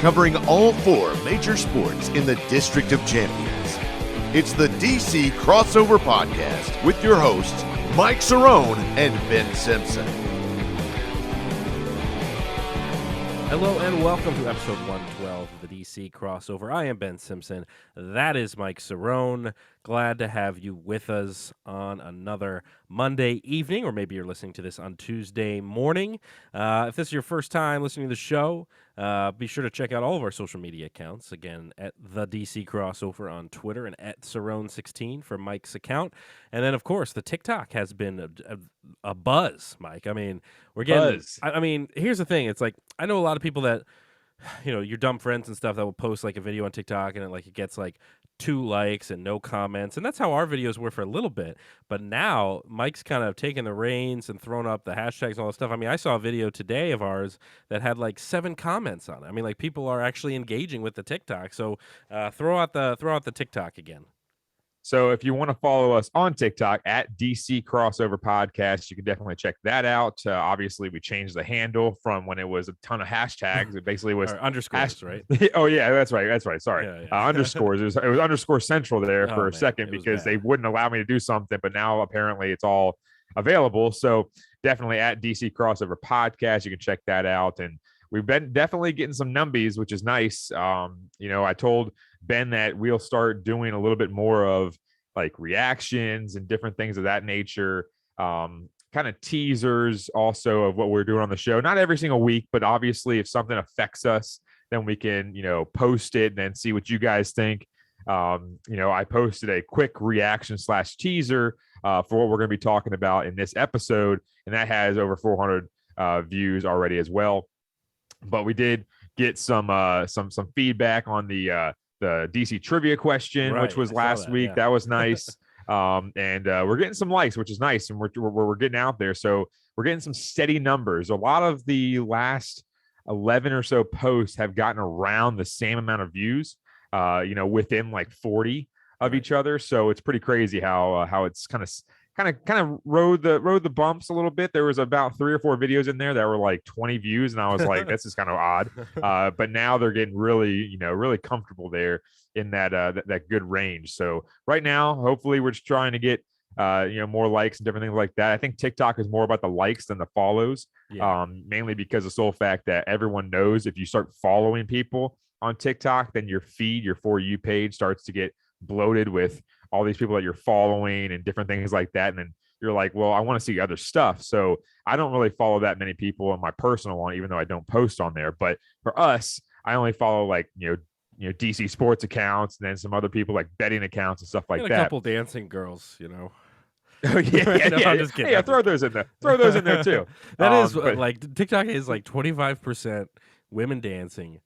covering all 4 major sports in the District of Champions. It's the DC Crossover Podcast with your hosts, Mike Cerrone and Ben Simpson. Hello and welcome to episode 112 of the DC Crossover. I am Ben Simpson. That is Mike Cerrone. Glad to have you with us on another Monday evening, or maybe you're listening to this on Tuesday morning. If this is your first time listening to the show, be sure to check out all of our social media accounts. Again, at the DC Crossover on Twitter and at Cerrone16 for Mike's account. And then, of course, the TikTok has been a buzz, Mike. I mean, we're getting. I mean, here's the thing. It's like I know a lot of people that, your dumb friends and stuff that will post like a video on TikTok and it gets like 2 likes and no comments. And that's how our videos were for a little bit. But now Mike's kind of taking the reins and throwing up the hashtags and all that stuff. I mean, I saw a video today of ours that had like 7 comments on it. I mean, like people are actually engaging with the TikTok. So throw out the TikTok again. So if you want to follow us on TikTok at DC Crossover Podcast, you can definitely check that out. Obviously, we changed the handle from when it was a ton of hashtags. It basically was underscores, right? Oh, yeah, that's right. Sorry. Yeah. Underscores. It was underscore central there for a second because they wouldn't allow me to do something. But now apparently it's all available. So definitely at DC Crossover Podcast. You can check that out. And we've been definitely getting some numbies, which is nice. I told Ben that we'll start doing a little bit more of like reactions and different things of that nature, kind of teasers also of what we're doing on the show. Not every single week, but obviously if something affects us, then we can, post it and then see what you guys think. I posted a quick reaction / teaser for what we're going to be talking about in this episode, and that has over 400 views already as well. But we did get some feedback on the DC trivia question, which was last week. Yeah. That was nice. And we're getting some likes, which is nice. And we're getting out there. So we're getting some steady numbers. A lot of the last 11 or so posts have gotten around the same amount of views, within like 40 of each other. So it's pretty crazy how it's kind of rode the bumps a little bit. There was about 3 or 4 videos in there that were like 20 views, and I was like, this is kind of odd. But now they're getting really, really comfortable there in that good range. So right now, hopefully, we're just trying to get more likes and different things like that. I think TikTok is more about the likes than the follows, mainly because of the sole fact that everyone knows if you start following people on TikTok, then your feed, your For You page starts to get bloated with all these people that you're following and different things like that. And then you're like, well, I want to see other stuff. So I don't really follow that many people on my personal one, even though I don't post on there. But for us, I only follow like, DC sports accounts and then some other people like betting accounts and stuff like that. A couple dancing girls, Oh yeah, no, I'm just kidding. Yeah, throw those in there. Throw those in there too. That is like TikTok is like 25% women dancing,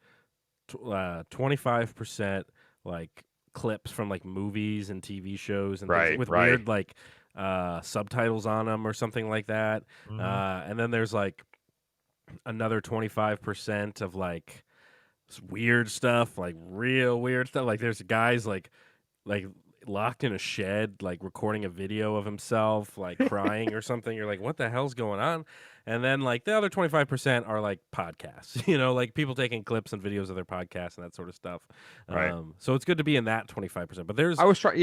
25% like clips from like movies and TV shows and things with weird like subtitles on them or something like that. And then there's like another 25% of like weird stuff, like real weird stuff. Like there's guys like locked in a shed, like recording a video of himself, like crying or something. You're like, what the hell's going on? And then like the other 25% are like podcasts, like people taking clips and videos of their podcasts and that sort of stuff. Right. So it's good to be in that 25%. But there's I was trying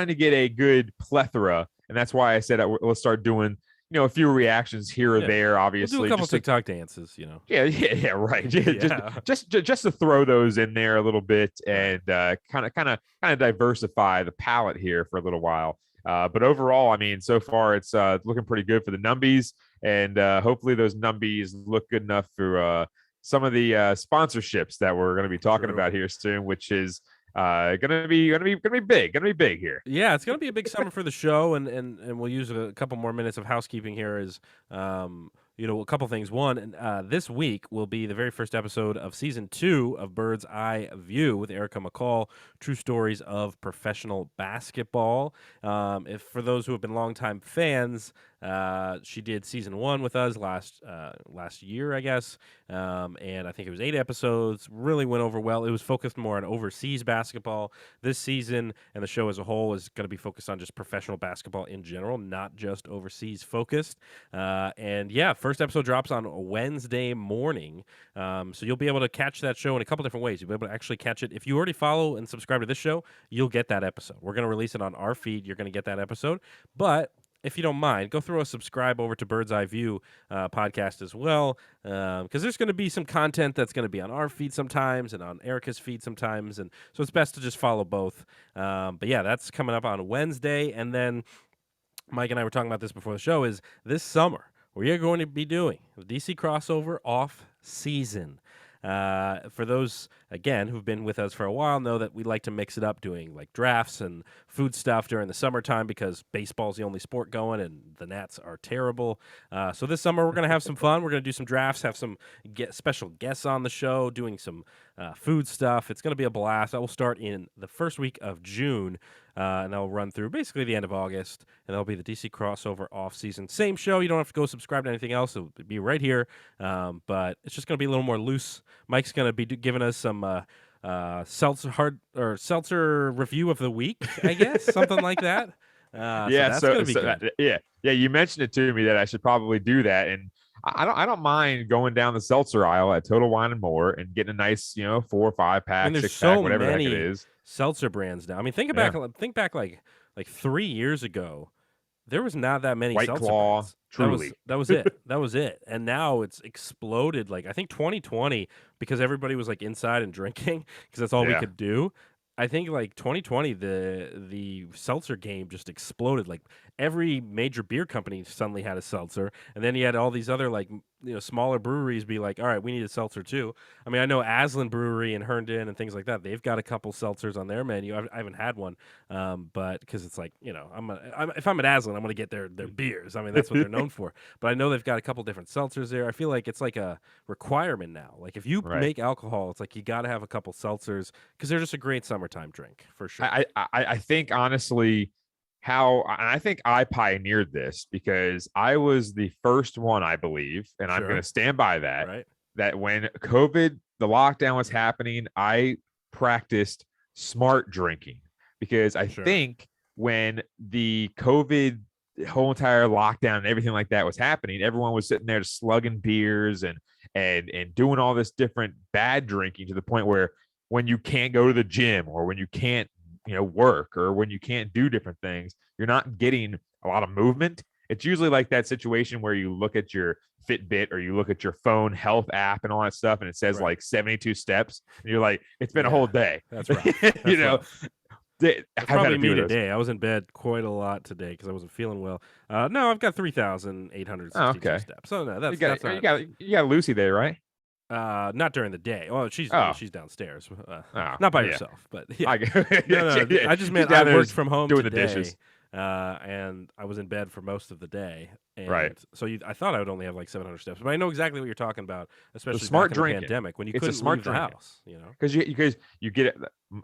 to get a good plethora, and that's why I said let's start doing a few reactions here or there. Obviously, we'll do a couple TikTok dances. Yeah, right. Just to throw those in there a little bit and kind of diversify the palette here for a little while. But overall, I mean, so far it's looking pretty good for the numbies, and hopefully those numbies look good enough for some of the sponsorships that we're going to be talking about here soon, which is gonna be big here. Yeah, it's gonna be a big summer for the show, and we'll use a couple more minutes of housekeeping here as a couple things. One, this week will be the very first episode of season 2 of Bird's Eye View with Erica McCall, True Stories of Professional Basketball. If for those who have been longtime fans, She did season 1 with us last year, I guess, and I think it was 8 episodes. Really went over well. It was focused more on overseas basketball this season, and the show as a whole is going to be focused on just professional basketball in general, not just overseas focused. And yeah, first episode drops on Wednesday morning, so you'll be able to catch that show in a couple different ways. You'll be able to actually catch it if you already follow and subscribe to this show. You'll get that episode. We're going to release it on our feed. You're going to get that episode, but if you don't mind, go throw a subscribe over to Bird's Eye View podcast as well, because there's going to be some content that's going to be on our feed sometimes and on Erica's feed sometimes, and so it's best to just follow both. But yeah, that's coming up on Wednesday, and then Mike and I were talking about this before the show, is this summer we are going to be doing the DC crossover off season. For those, again, who've been with us for a while, know that we like to mix it up, doing like drafts and food stuff during the summertime because baseball's the only sport going and the Nats are terrible. So this summer we're going to have some fun. We're going to do some drafts, have some special guests on the show, doing some food stuff. It's going to be a blast. I will start in the first week of June. And I'll run through basically the end of August, and that'll be the DC crossover off season. Same show. You don't have to go subscribe to anything else. It'll be right here, but it's just going to be a little more loose. Mike's going to be giving us some seltzer review of the week, I guess, something like that. Yeah, so that's going to be good. Yeah. You mentioned it to me that I should probably do that, and I don't mind going down the seltzer aisle at Total Wine and More and getting a nice 4 or 5 pack, 6 pack, whatever the heck it is. Seltzer brands now. I mean, think back like 3 years ago, there was not that many White seltzer Claw, brands. Truly. That was it. That was it. And now it's exploded. Like I think 2020, because everybody was like inside and drinking because that's all we could do. I think like 2020, the seltzer game just exploded. Like every major beer company suddenly had a seltzer, and then you had all these other like smaller breweries be like, all right, we need a seltzer too. I mean, I know Aslan Brewery and Herndon and things like that. They've got a couple seltzers on their menu. I haven't had one, but because it's like if I'm at Aslan, I'm gonna get their beers. I mean, that's what they're known for. But I know they've got a couple different seltzers there. I feel like it's like a requirement now. Like if you make alcohol, it's like you got to have a couple seltzers because they're just a great summertime drink for sure. I think honestly, I think I pioneered this because I was the first one, I believe, and I'm going to stand by that. Right. That when the lockdown was happening, I practiced smart drinking because I think when the COVID whole entire lockdown and everything like that was happening, everyone was sitting there slugging beers and doing all this different bad drinking to the point where when you can't go to the gym or when you can't work or when you can't do different things, you're not getting a lot of movement. It's usually like that situation where you look at your Fitbit or you look at your phone health app and all that stuff, and it says like 72 steps, and you're like, it's been a whole day. That's right. That's probably me today. I was in bed quite a lot today because I wasn't feeling well. No, I've got 3,862 steps. So no, that's you got Lucy there, right? Not during the day. Well, she's downstairs, not by herself. But yeah. I just meant I worked from home doing today, the dishes, and I was in bed for most of the day. And right. So I thought I would only have like 700 steps, but I know exactly what you're talking about, especially smart back in the pandemic when you couldn't leave the house. Because you get it,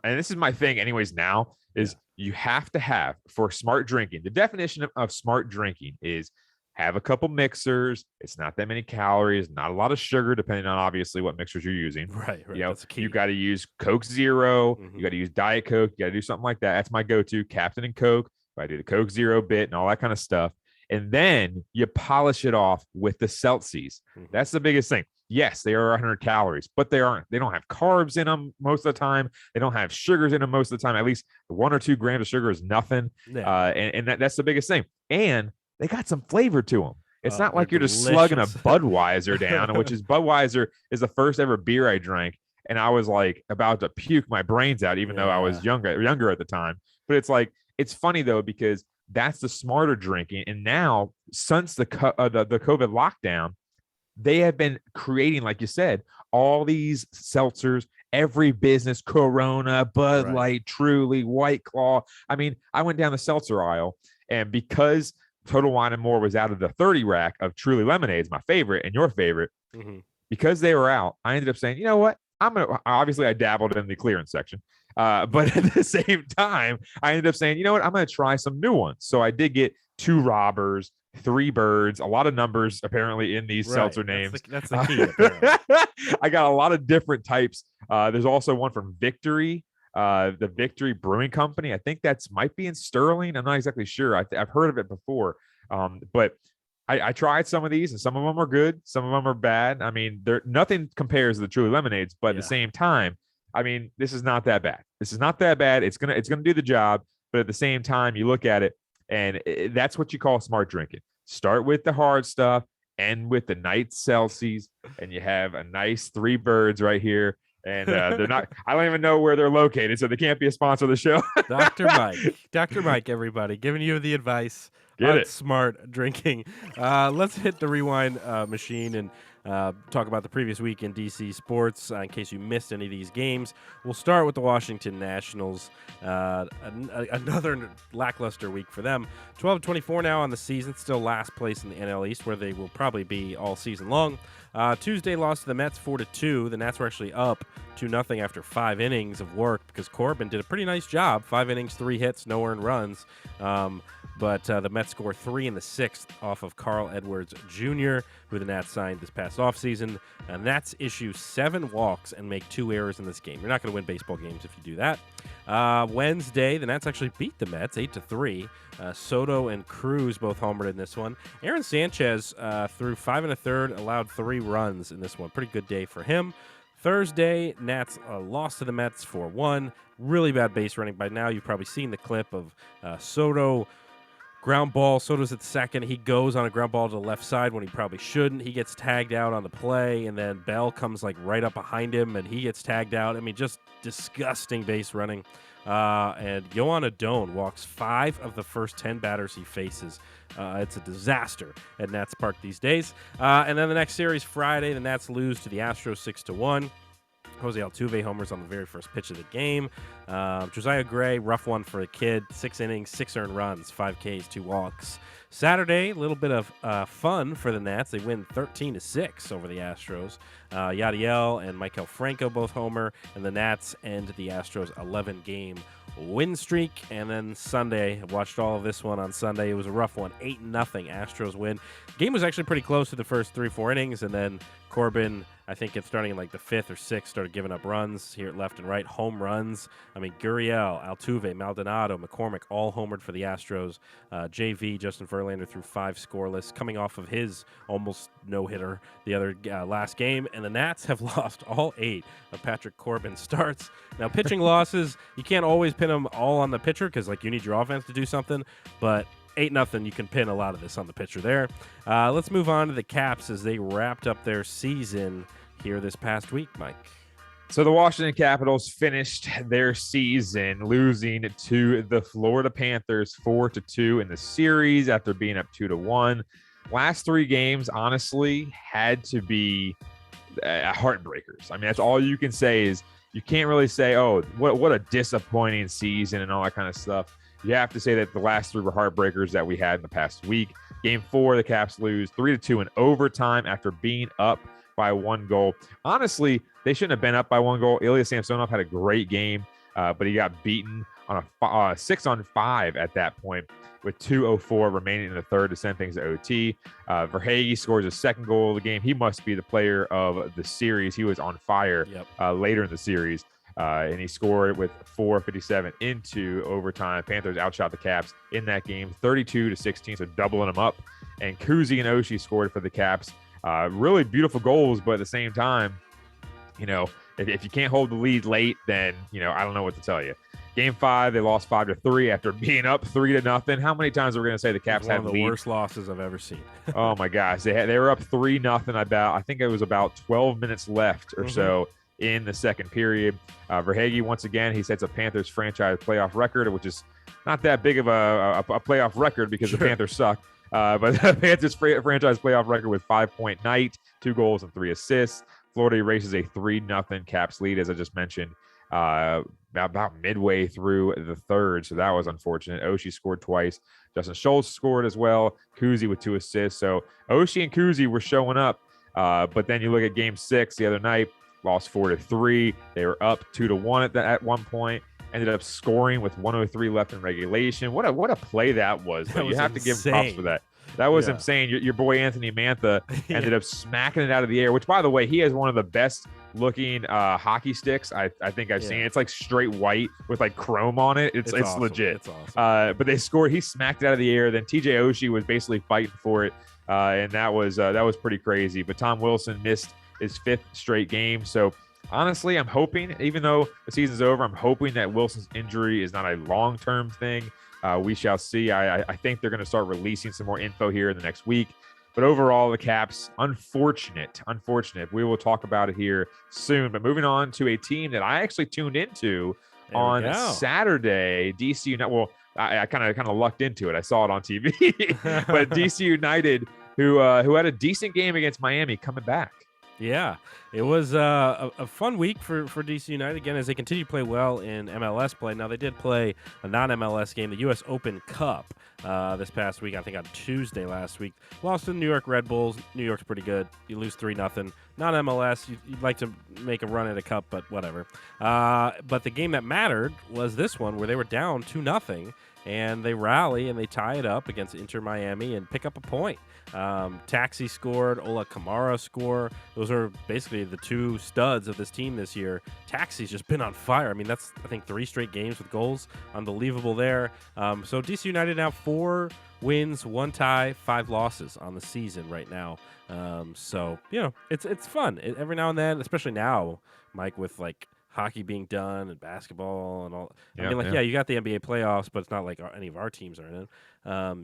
and this is my thing, anyways. Now is you have to have for smart drinking. The definition of smart drinking is have a couple mixers. It's not that many calories, not a lot of sugar, depending on obviously what mixers you're using. Right. That's key. You got to use Coke Zero. Mm-hmm. You got to use Diet Coke. You got to do something like that. That's my go-to, Captain and Coke. I do the Coke Zero bit and all that kind of stuff. And then you polish it off with the Celsius. Mm-hmm. That's the biggest thing. Yes, they are 100 calories, but they don't have carbs in them most of the time. They don't have sugars in them most of the time. At least 1 or 2 grams of sugar is nothing. Yeah. And that's the biggest thing. And they got some flavor to them. It's not like you're just slugging a Budweiser down, which is Budweiser is the first ever beer I drank. And I was like about to puke my brains out, even though I was younger at the time. But it's like, it's funny though, because that's the smarter drinking. And now since the COVID lockdown, they have been creating, like you said, all these seltzers, every business, Corona, Bud Light, Truly, White Claw. I mean, I went down the seltzer aisle, and because Total Wine and More was out of the 30 rack of Truly lemonades, my favorite and your favorite, because they were out, I ended up saying, you know what? Obviously I dabbled in the clearance section. But at the same time, I ended up saying, you know what? I'm going to try some new ones. So I did get 2 Robbers, 3 birds, a lot of numbers apparently in these seltzer names. That's the key. Apparently. I got a lot of different types. There's also one from Victory, the Victory Brewing Company. I think that's might be in Sterling. I'm not exactly sure. I've heard of it before, but I tried some of these, and some of them are good, some of them are bad. I mean, nothing compares to the Truly Lemonades, but at the same time, I mean, this is not that bad. This is not that bad. It's gonna do the job, but at the same time, you look at it, and that's what you call smart drinking. Start with the hard stuff, end with the night Celsius, and you have a nice 3 birds right here. And they're not, I don't even know where they're located, so they can't be a sponsor of the show. Dr. Mike, everybody, giving you the advice Get on it. smart drinking. Let's hit the rewind machine and talk about the previous week in DC sports in case you missed any of these games. We'll start with the Washington Nationals. Another lackluster week for them. 12-24 now on the season, still last place in the NL East, where they will probably be all season long. Tuesday lost to the Mets 4-2. The Nats were actually up 2-0 after 5 innings of work because Corbin did a pretty nice job. 5 innings, 3 hits, no earned runs. But the Mets score 3 in the 6th off of Carl Edwards Jr., who the Nats signed this past offseason. Nats issue 7 walks and make 2 errors in this game. You're not going to win baseball games if you do that. Wednesday, the Nats actually beat the Mets 8-3. Soto and Cruz both homered in this one. Aaron Sanchez threw 5 1/3, allowed 3 runs in this one. Pretty good day for him. Thursday, Nats lost to the Mets 4-1. Really bad base running. By now, you've probably seen the clip of Soto. Ground ball, Soto's at second. He goes on a ground ball to the left side when he probably shouldn't. He gets tagged out on the play, and then Bell comes like right up behind him, and he gets tagged out. I mean, just disgusting base running. And Yohan Adon walks 5 of the first 10 batters he faces. It's a disaster at Nats Park these days. And then the next series, Friday, the Nats lose to the Astros 6-1. Jose Altuve homers on the very first pitch of the game. Josiah Gray, rough one for a kid. 6 innings, 6 earned runs, 5 Ks, 2 walks. Saturday, a little bit of fun for the Nats. They win 13-6 over the Astros. Yadiel and Maikel Franco both homer, and the Nats end the Astros' 11-game win streak. And then Sunday, I watched all of this one on Sunday. It was a rough one, 8-0 Astros win. Game was actually pretty close to the first 3-4 innings, and then Corbin, I think it's starting in like the 5th or 6th, started giving up runs here left and right, home runs. I mean, Gurriel, Altuve, Maldonado, McCormick, all homered for the Astros. JV, Justin Verlander, threw 5 scoreless, coming off of his almost no-hitter the other last game. And the Nats have lost all 8 of Patrick Corbin's starts. Now, pitching losses, you can't always pin them all on the pitcher because, like, you need your offense to do something. But 8-0, you can pin a lot of this on the pitcher there. Let's move on to the Caps as they wrapped up their season here this past week, Mike. So the Washington Capitals finished their season losing to the Florida Panthers 4-2 in the series after being up 2-1. Last 3 games, honestly, had to be heartbreakers. I mean, that's all you can say is you can't really say, oh, what a disappointing season and all that kind of stuff. You have to say that the last 3 were heartbreakers that we had in the past week. Game 4, the Caps lose 3-2 in overtime after being up by 1 goal. Honestly, they shouldn't have been up by 1 goal. Ilya Samsonov had a great game, but he got beaten on a 6-on-5 at that point with 2:04 remaining in the third to send things to OT. Verhaeghe scores his 2nd goal of the game. He must be the player of the series. He was on fire later in the series, and he scored with 4:57 into overtime. Panthers outshot the Caps in that game 32-16, so doubling them up. And Kuzi and Oshie scored for the Caps. Really beautiful goals, but at the same time, you know, if you can't hold the lead late, then, you know, I don't know what to tell you. Game 5, they lost 5-3 after being up 3-0. How many times are we going to say the Caps had one of the worst losses I've ever seen? Oh my gosh, they were up 3-0. I think it was about 12 minutes left or so in the second period. Verhaeghe, once again, he sets a Panthers franchise playoff record, which is not that big of a playoff record because the Panthers suck. But the Panthers franchise playoff record with 5-point night, 2 goals and 3 assists. Florida erases a 3-0 Caps lead, as I just mentioned, about midway through the third. So that was unfortunate. Oshie scored twice. Justin Schultz scored as well. Kuzi with 2 assists. So Oshie and Kuzi were showing up. But then you look at Game 6 the other night, lost 4-3. They were up 2-1 at one point. Ended up scoring with 1:03 left in regulation. What a play that was. You have to give props for that. That was insane. Your boy Anthony Mantha ended up smacking it out of the air, which, by the way, he has one of the best looking hockey sticks I think I've seen. It's like straight white with like chrome on it. It's awesome. legit. It's awesome. But they scored. He smacked it out of the air. Then TJ Oshie was basically fighting for it, and that was pretty crazy. But Tom Wilson missed his 5th straight game. So honestly, I'm hoping, even though the season's over, I'm hoping that Wilson's injury is not a long-term thing. We shall see. I think they're going to start releasing some more info here in the next week. But overall, the Caps, unfortunate. We will talk about it here soon. But moving on to a team that I actually tuned into on Saturday, DC United. Well, I kind of lucked into it. I saw it on TV. But DC United, who had a decent game against Miami, coming back. Yeah, it was a fun week for DC United, again, as they continue to play well in MLS play. Now, they did play a non-MLS game, the U.S. Open Cup, this past week, I think on Tuesday last week. Lost to the New York Red Bulls. New York's pretty good. You lose 3-0. Non-MLS, you'd like to make a run at a cup, but whatever. But the game that mattered was this one, where they were down 2-0. And they rally and they tie it up against Inter Miami and pick up a point. Taxi scored. Ola Kamara score. Those are basically the 2 studs of this team this year. Taxi's just been on fire. I mean, that's, I think, 3 straight games with goals. Unbelievable there. So DC United now 4 wins, 1 tie, 5 losses on the season right now. So, it's fun. Every now and then, especially now, Mike, with like hockey being done and basketball and all. I mean, you got the NBA playoffs, but it's not like any of our teams are in it.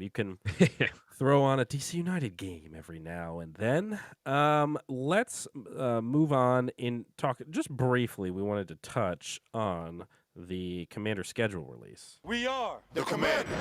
You can throw on a DC United game every now and then. Let's move on and talk just briefly. We wanted to touch on the Commander schedule release. We are the Commanders.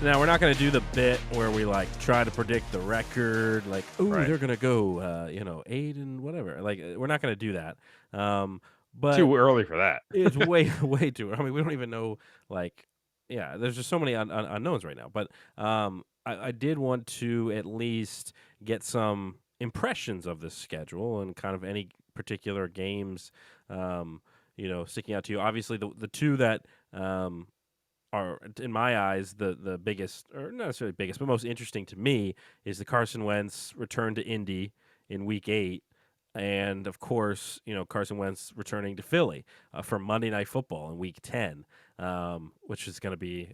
Now, we're not going to do the bit where we, like, try to predict the record, like, they're going to go, 8 and whatever. Like, we're not going to do that. But too early for that. It's way, way too early. I mean, we don't even know, like, there's just so many unknowns right now. But I did want to at least get some impressions of this schedule and kind of any particular games, sticking out to you. Obviously, the 2 that are, in my eyes, the biggest, or not necessarily biggest, but most interesting to me is the Carson Wentz return to Indy in Week 8. And, of course, Carson Wentz returning to Philly for Monday Night Football in Week 10, which is going to be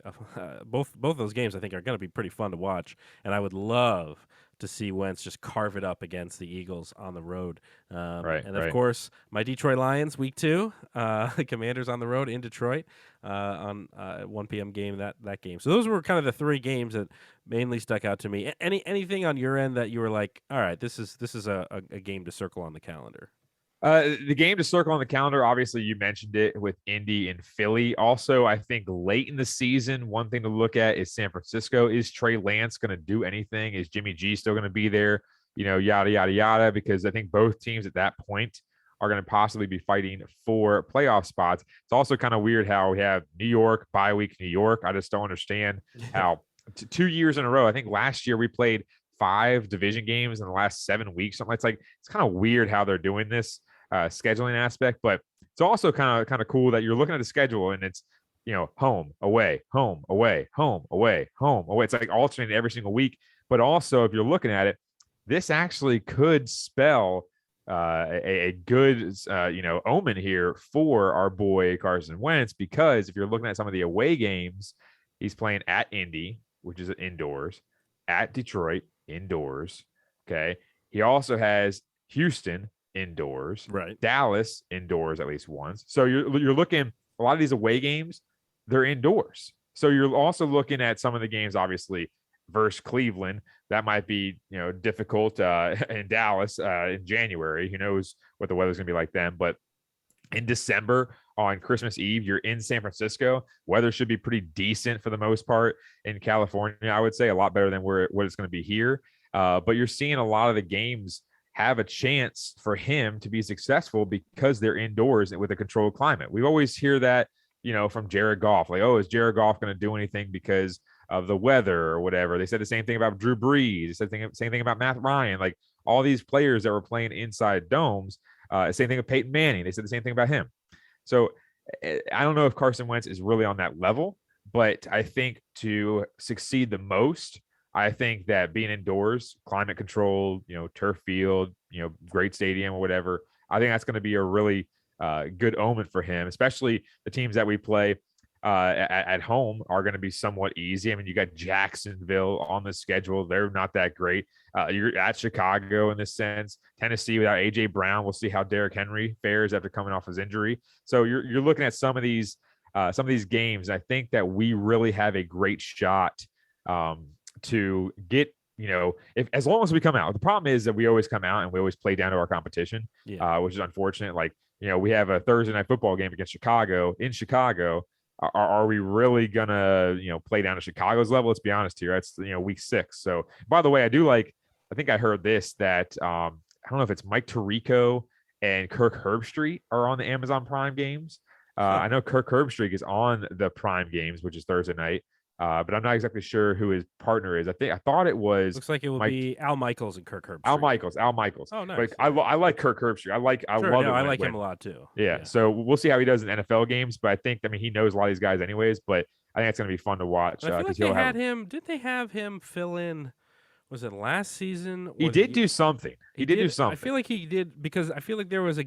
both those games, I think, are going to be pretty fun to watch. And I would love to see Wentz just carve it up against the Eagles on the road. Of course, my Detroit Lions, Week 2, the Commanders on the road in Detroit on 1 p.m. game, that game. So those were kind of the 3 games that mainly stuck out to me. Anything on your end that you were like, all right, this is a game to circle on the calendar? The game to circle on the calendar, obviously, you mentioned it with Indy and Philly. Also, I think late in the season, one thing to look at is San Francisco. Is Trey Lance going to do anything? Is Jimmy G still going to be there? Yada, yada, yada, because I think both teams at that point are going to possibly be fighting for playoff spots. It's also kind of weird how we have New York, bye week New York. I just don't understand how 2 years in a row. I think last year we played 5 division games in the last 7 weeks. Something it's kind of weird how they're doing this scheduling aspect, but it's also kind of cool that you're looking at the schedule and it's home, away, home, away, home, away, home, away. It's like alternating every single week. But also, if you're looking at it, this actually could spell a good omen here for our boy Carson Wentz, because if you're looking at some of the away games, he's playing at Indy, which is indoors, at Detroit, indoors. Okay. He also has Houston indoors, right? Dallas indoors at least once. So you're looking, a lot of these away games, they're indoors. So you're also looking at some of the games, obviously, versus Cleveland. That might be difficult in Dallas in January. Who knows what the weather's gonna be like then? But in December, on Christmas Eve, you're in San Francisco. Weather should be pretty decent for the most part in California. I would say a lot better than what it's going to be here. But you're seeing a lot of the games have a chance for him to be successful because they're indoors with a controlled climate. We always hear that, from Jared Goff, like, oh, is Jared Goff going to do anything because of the weather or whatever? They said the same thing about Drew Brees. They said the same thing about Matt Ryan. Like all these players that were playing inside domes. Same thing with Peyton Manning. They said the same thing about him. So I don't know if Carson Wentz is really on that level, But I think to succeed the most, I think that being indoors, climate controlled, turf field, great stadium or whatever, I think that's going to be a really good omen for him, especially the teams that we play at home are going to be somewhat easy. I mean, you got Jacksonville on the schedule. They're not that great. You're at Chicago in this sense. Tennessee without A.J. Brown. We'll see how Derrick Henry fares after coming off his injury. So you're looking at some of these games. I think that we really have a great shot to get, if as long as we come out. The problem is that we always come out and we always play down to our competition, which is unfortunate. Like, we have a Thursday night football game against Chicago in Chicago. Are we really gonna, play down to Chicago's level? Let's be honest here. That's week 6. So, by the way, I think I heard this that I don't know if it's Mike Tirico and Kirk Herbstreit are on the Amazon Prime games. I know Kirk Herbstreit is on the Prime games, which is Thursday night. But I'm not exactly sure who his partner is. I thought it was. Looks like it will be Al Michaels and Kirk Herbstreit. Al Michaels. Oh, nice. But I like Kirk Herbstreit. I like him a lot too. Yeah. So we'll see how he does in NFL games. But I mean, he knows a lot of these guys anyways. But I think it's going to be fun to watch. I feel like they had him. Did they have him fill in? Was it last season? He did do something. He did do something. I feel like he did because I feel like there was a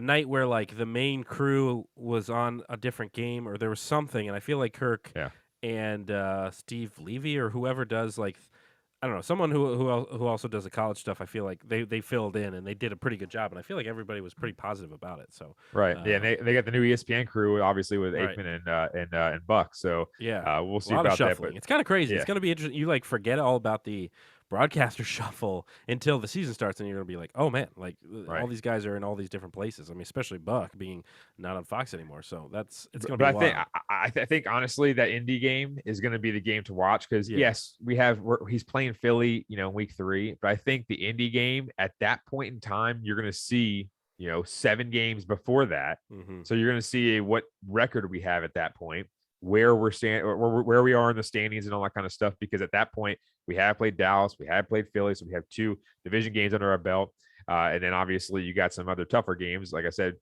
night where like the main crew was on a different game or there was something, and I feel like Kirk. Yeah. And Steve Levy or whoever does like I don't know, someone who also does the college stuff. I feel like they filled in and they did a pretty good job, and I feel like everybody was pretty positive about it. So right, yeah, and they got the new ESPN crew obviously with Aikman and Buck. So yeah, we'll see about that. But it's kind of crazy. Yeah. It's going to be interesting. You like forget all about the broadcaster shuffle until the season starts, and you're gonna be like, oh man, like all these guys are in all these different places. I mean, especially Buck being not on Fox anymore. So it's gonna be. But I think honestly that Indy game is gonna be the game to watch because yes, he's playing Philly, in week 3, but I think the Indy game at that point in time you're gonna see 7 games before that. Mm-hmm. So you're gonna see what record we have at that point, where we're standing, or where we are in the standings and all that kind of stuff. Because at that point, we have played Dallas, we have played Philly, so we have 2 division games under our belt. And then obviously you got some other tougher games. Like I said,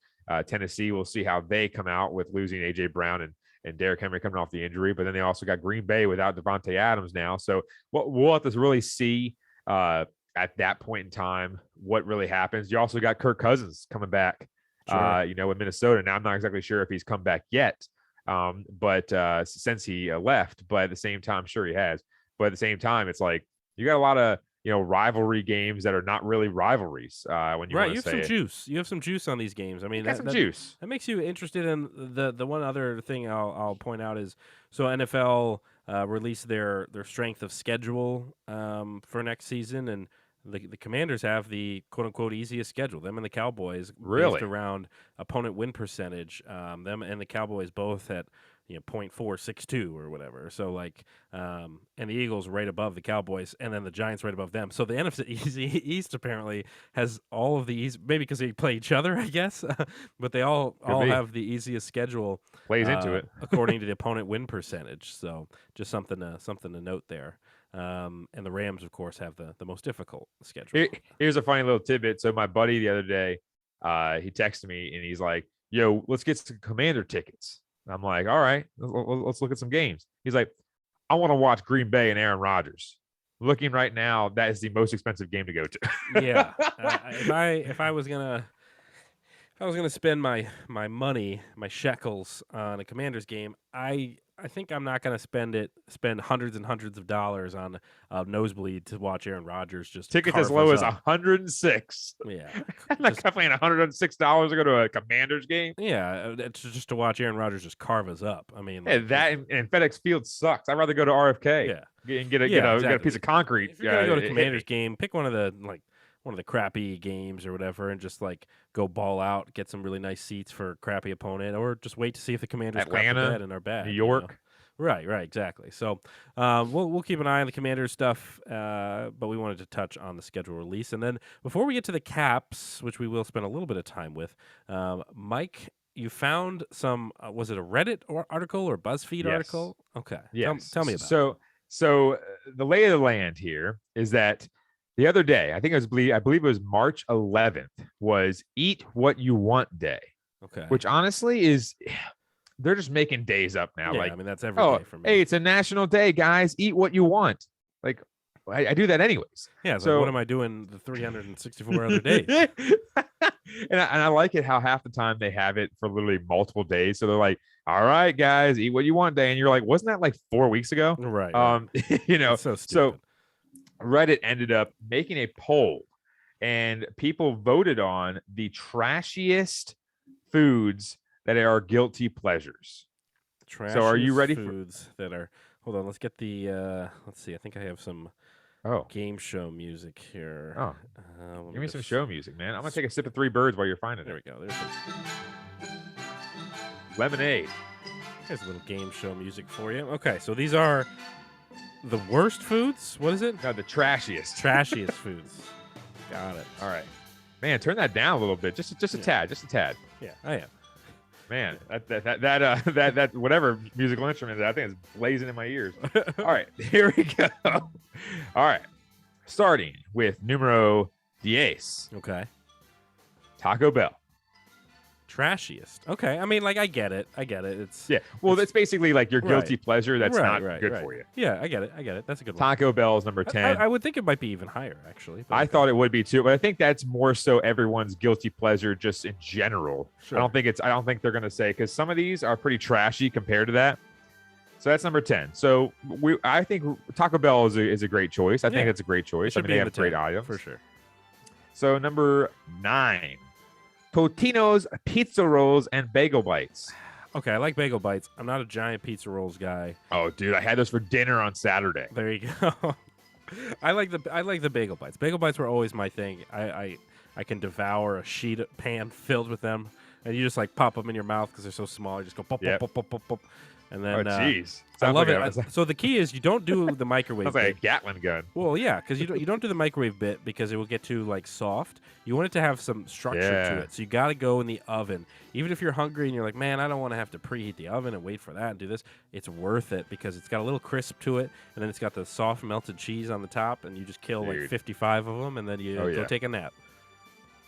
Tennessee, we'll see how they come out with losing A.J. Brown and Derrick Henry coming off the injury. But then they also got Green Bay without Devontae Adams now. So we'll have to really see at that point in time what really happens. You also got Kirk Cousins coming back, with Minnesota. Now, I'm not exactly sure if he's come back yet. But since he left, but at the same time, sure he has. But at the same time, it's like you got a lot of rivalry games that are not really rivalries. When you you have some juice. You have some juice on these games. I mean, some juice. That makes you interested in the one other thing I'll point out is so NFL released their strength of schedule for next season, and the Commanders have the quote unquote easiest schedule. Them and the Cowboys based around opponent win percentage. Them and the Cowboys both at 0.462 or whatever. So like, and the Eagles right above the Cowboys, and then the Giants right above them. So the NFC East apparently has all of the easy, maybe because they play each other, I guess. But they all have the easiest schedule. Plays into it according to the opponent win percentage. So just something to note there. And the Rams, of course, have the most difficult schedule. Here's a funny little tidbit. So my buddy the other day, he texted me and he's like, "Yo, let's get some Commander tickets." I'm like, all right, let's look at some games. He's like, I want to watch Green Bay and Aaron Rodgers. Looking right now, that is the most expensive game to go to. Yeah, if I was gonna spend my money, my shekels on a Commanders game, I think I'm not going to spend hundreds and hundreds of dollars on a nosebleed to watch Aaron Rodgers just tickets as low as $106. Yeah, I'm not paying $106 to go to a Commanders game. Yeah, it's just to watch Aaron Rodgers just carve us up. I mean, that and FedEx Field sucks. I'd rather go to RFK. Yeah, and get a piece of concrete. If you're gonna go to a Commanders game, pick one of the crappy games or whatever, and just like go ball out, get some really nice seats for a crappy opponent, or just wait to see if the Commanders Atlanta and are bad. New York. Right, exactly. So we'll keep an eye on the Commanders stuff, but we wanted to touch on the schedule release. And then before we get to the Caps, which we will spend a little bit of time with, Mike, you found some, was it a Reddit article or BuzzFeed article? Okay. Yes. Tell me about it. So the lay of the land here is that the other day, I believe it was March 11th, was Eat What You Want Day. Okay. Which honestly is, they're just making days up now. Yeah, like, I mean, that's every day for me. Hey, it's a national day, guys. Eat what you want. Like, I do that anyways. Yeah, so like, what am I doing the 364 other days? and I like it how half the time they have it for literally multiple days. So they're like, all right, guys, eat what you want day. And you're like, wasn't that like 4 weeks ago? Right. You know, That's so stupid. So Reddit ended up making a poll and people voted on the trashiest foods that are guilty pleasures. So are you ready foods that are, hold on, let's get the, let's see, I think I have some game show music here. Give me some show music, man. I'm going to take a sip of Three Birds while you're finding there it. There we go. There's some lemonade. Here's a little game show music for you. Okay, so these are the worst foods? What is it? No, the trashiest. Trashiest foods. Got it. All right. Man, turn that down a little bit. Just a tad. Just a tad. Yeah, I am. Man, that whatever musical instrument I think is blazing in my ears. All right, here we go. All right, starting with numero 10. Okay. Taco Bell. Trashiest. Okay, I mean, like, I get it. It's It's basically like your guilty pleasure that's not good for you. Yeah, I get it. That's a good one. Taco Bell is number 10. I would think it might be even higher, actually. I thought it would be too, but I think that's more so everyone's guilty pleasure just in general. Sure. I don't think they're gonna say, because some of these are pretty trashy compared to that. So that's number 10. So I think Taco Bell is a great choice. I think it's a great choice. I mean, they have great items for sure. So number 9. Totino's Pizza Rolls and Bagel Bites. Okay, I like Bagel Bites. I'm not a giant pizza rolls guy. Oh, dude, I had those for dinner on Saturday. There you go. I like the Bagel Bites. Bagel Bites were always my thing. I can devour a sheet pan filled with them, and you just like pop them in your mouth because they're so small. You just go pop, pop, pop, pop, pop. And then, jeez. I love it. So the key is you don't do the microwave. Sounds like a Gatling gun. Well, yeah, because you don't do the microwave bit because it will get too like soft. You want it to have some structure to it, so you got to go in the oven. Even if you're hungry and you're like, man, I don't want to have to preheat the oven and wait for that and do this. It's worth it because it's got a little crisp to it, and then it's got the soft melted cheese on the top, and you just kill like 55 of them, and then you go take a nap.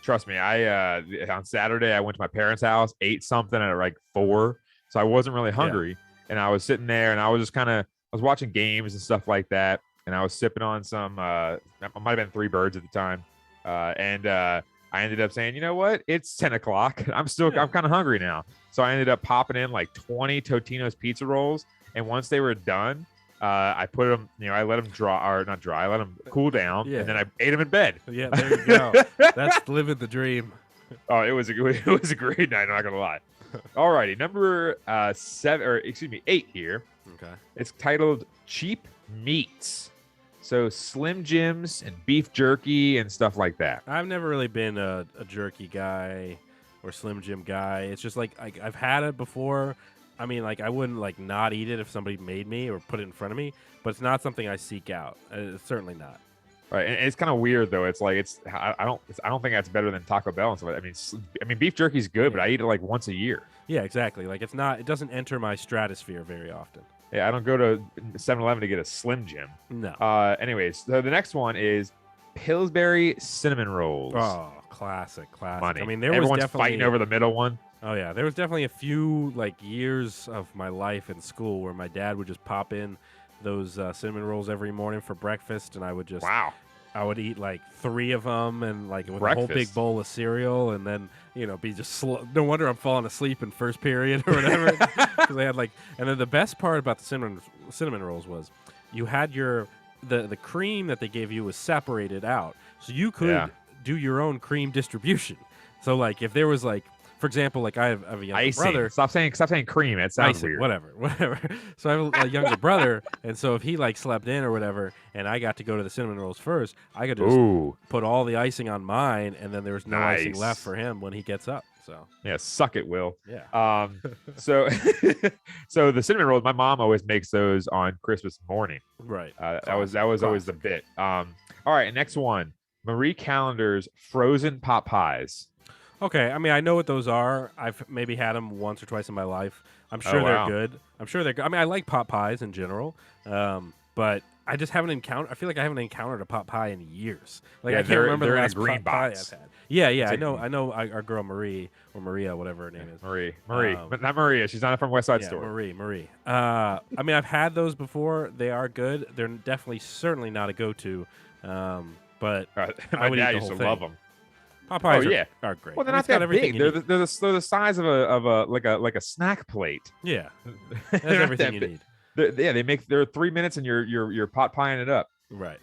Trust me, I on Saturday I went to my parents' house, ate something at like 4, so I wasn't really hungry. Yeah. And I was sitting there, and I was just I was watching games and stuff like that, and I was sipping on some, it might have been Three Birds at the time, and I ended up saying, you know what, it's 10 o'clock, I'm kind of hungry now, so I ended up popping in like 20 Totino's pizza rolls, and once they were done, I put them, I let them I let them cool down, and then I ate them in bed. Yeah, there you go. That's living the dream. Oh, it was a great night, I'm not gonna lie. Alrighty, number 8 here. Okay. It's titled Cheap Meats. So Slim Jims and beef jerky and stuff like that. I've never really been a jerky guy or Slim Jim guy. It's just like I've had it before. I mean, like I wouldn't like not eat it if somebody made me or put it in front of me, but it's not something I seek out. It's certainly not. Right, and it's kind of weird though. It's like I don't think that's better than Taco Bell and stuff. I mean, beef jerky is good, but I eat it like once a year. Yeah, exactly. Like it doesn't enter my stratosphere very often. Yeah, I don't go to 7-Eleven to get a Slim Jim. No. Anyways, so the next one is Pillsbury cinnamon rolls. Oh, classic. Money. I mean, everyone's fighting over the middle one. Oh yeah, there was definitely a few like years of my life in school where my dad would just pop in those cinnamon rolls every morning for breakfast, and I would just I would eat like 3 of them and like with a whole big bowl of cereal, and then be just no wonder I'm falling asleep in first period or whatever because they had like. And then the best part about the cinnamon rolls was you had the cream that they gave you was separated out, so you could do your own cream distribution. So like if there was like, for example, like I have a younger brother. Stop saying cream. It sounds icing, weird. Whatever. So I have a younger brother, and so if he like slept in or whatever, and I got to go to the cinnamon rolls first, I could just put all the icing on mine, and then there was no icing left for him when he gets up. So yeah, suck it, Will. Yeah. So the cinnamon rolls, my mom always makes those on Christmas morning. Right. That was always the bit. All right, next one, Marie Callender's frozen pot pies. Okay, I mean, I know what those are. I've maybe had them once or twice in my life. I'm sure they're good. I mean, I like pot pies in general, but I just haven't encountered. I feel like I haven't encountered a pot pie in years. Like I can't remember the last pot pie I've had. Yeah, I know. Our girl Marie or Maria, whatever her name is. Marie, but not Maria. She's not from West Side Story. Marie. I mean, I've had those before. They are good. They're certainly not a go-to. But my dad used to love them. Popeyes are great. Well, they're not that big. They're the size of a snack plate. Yeah, that's everything you need. They're 3 minutes and you're pot pieing it up. Right.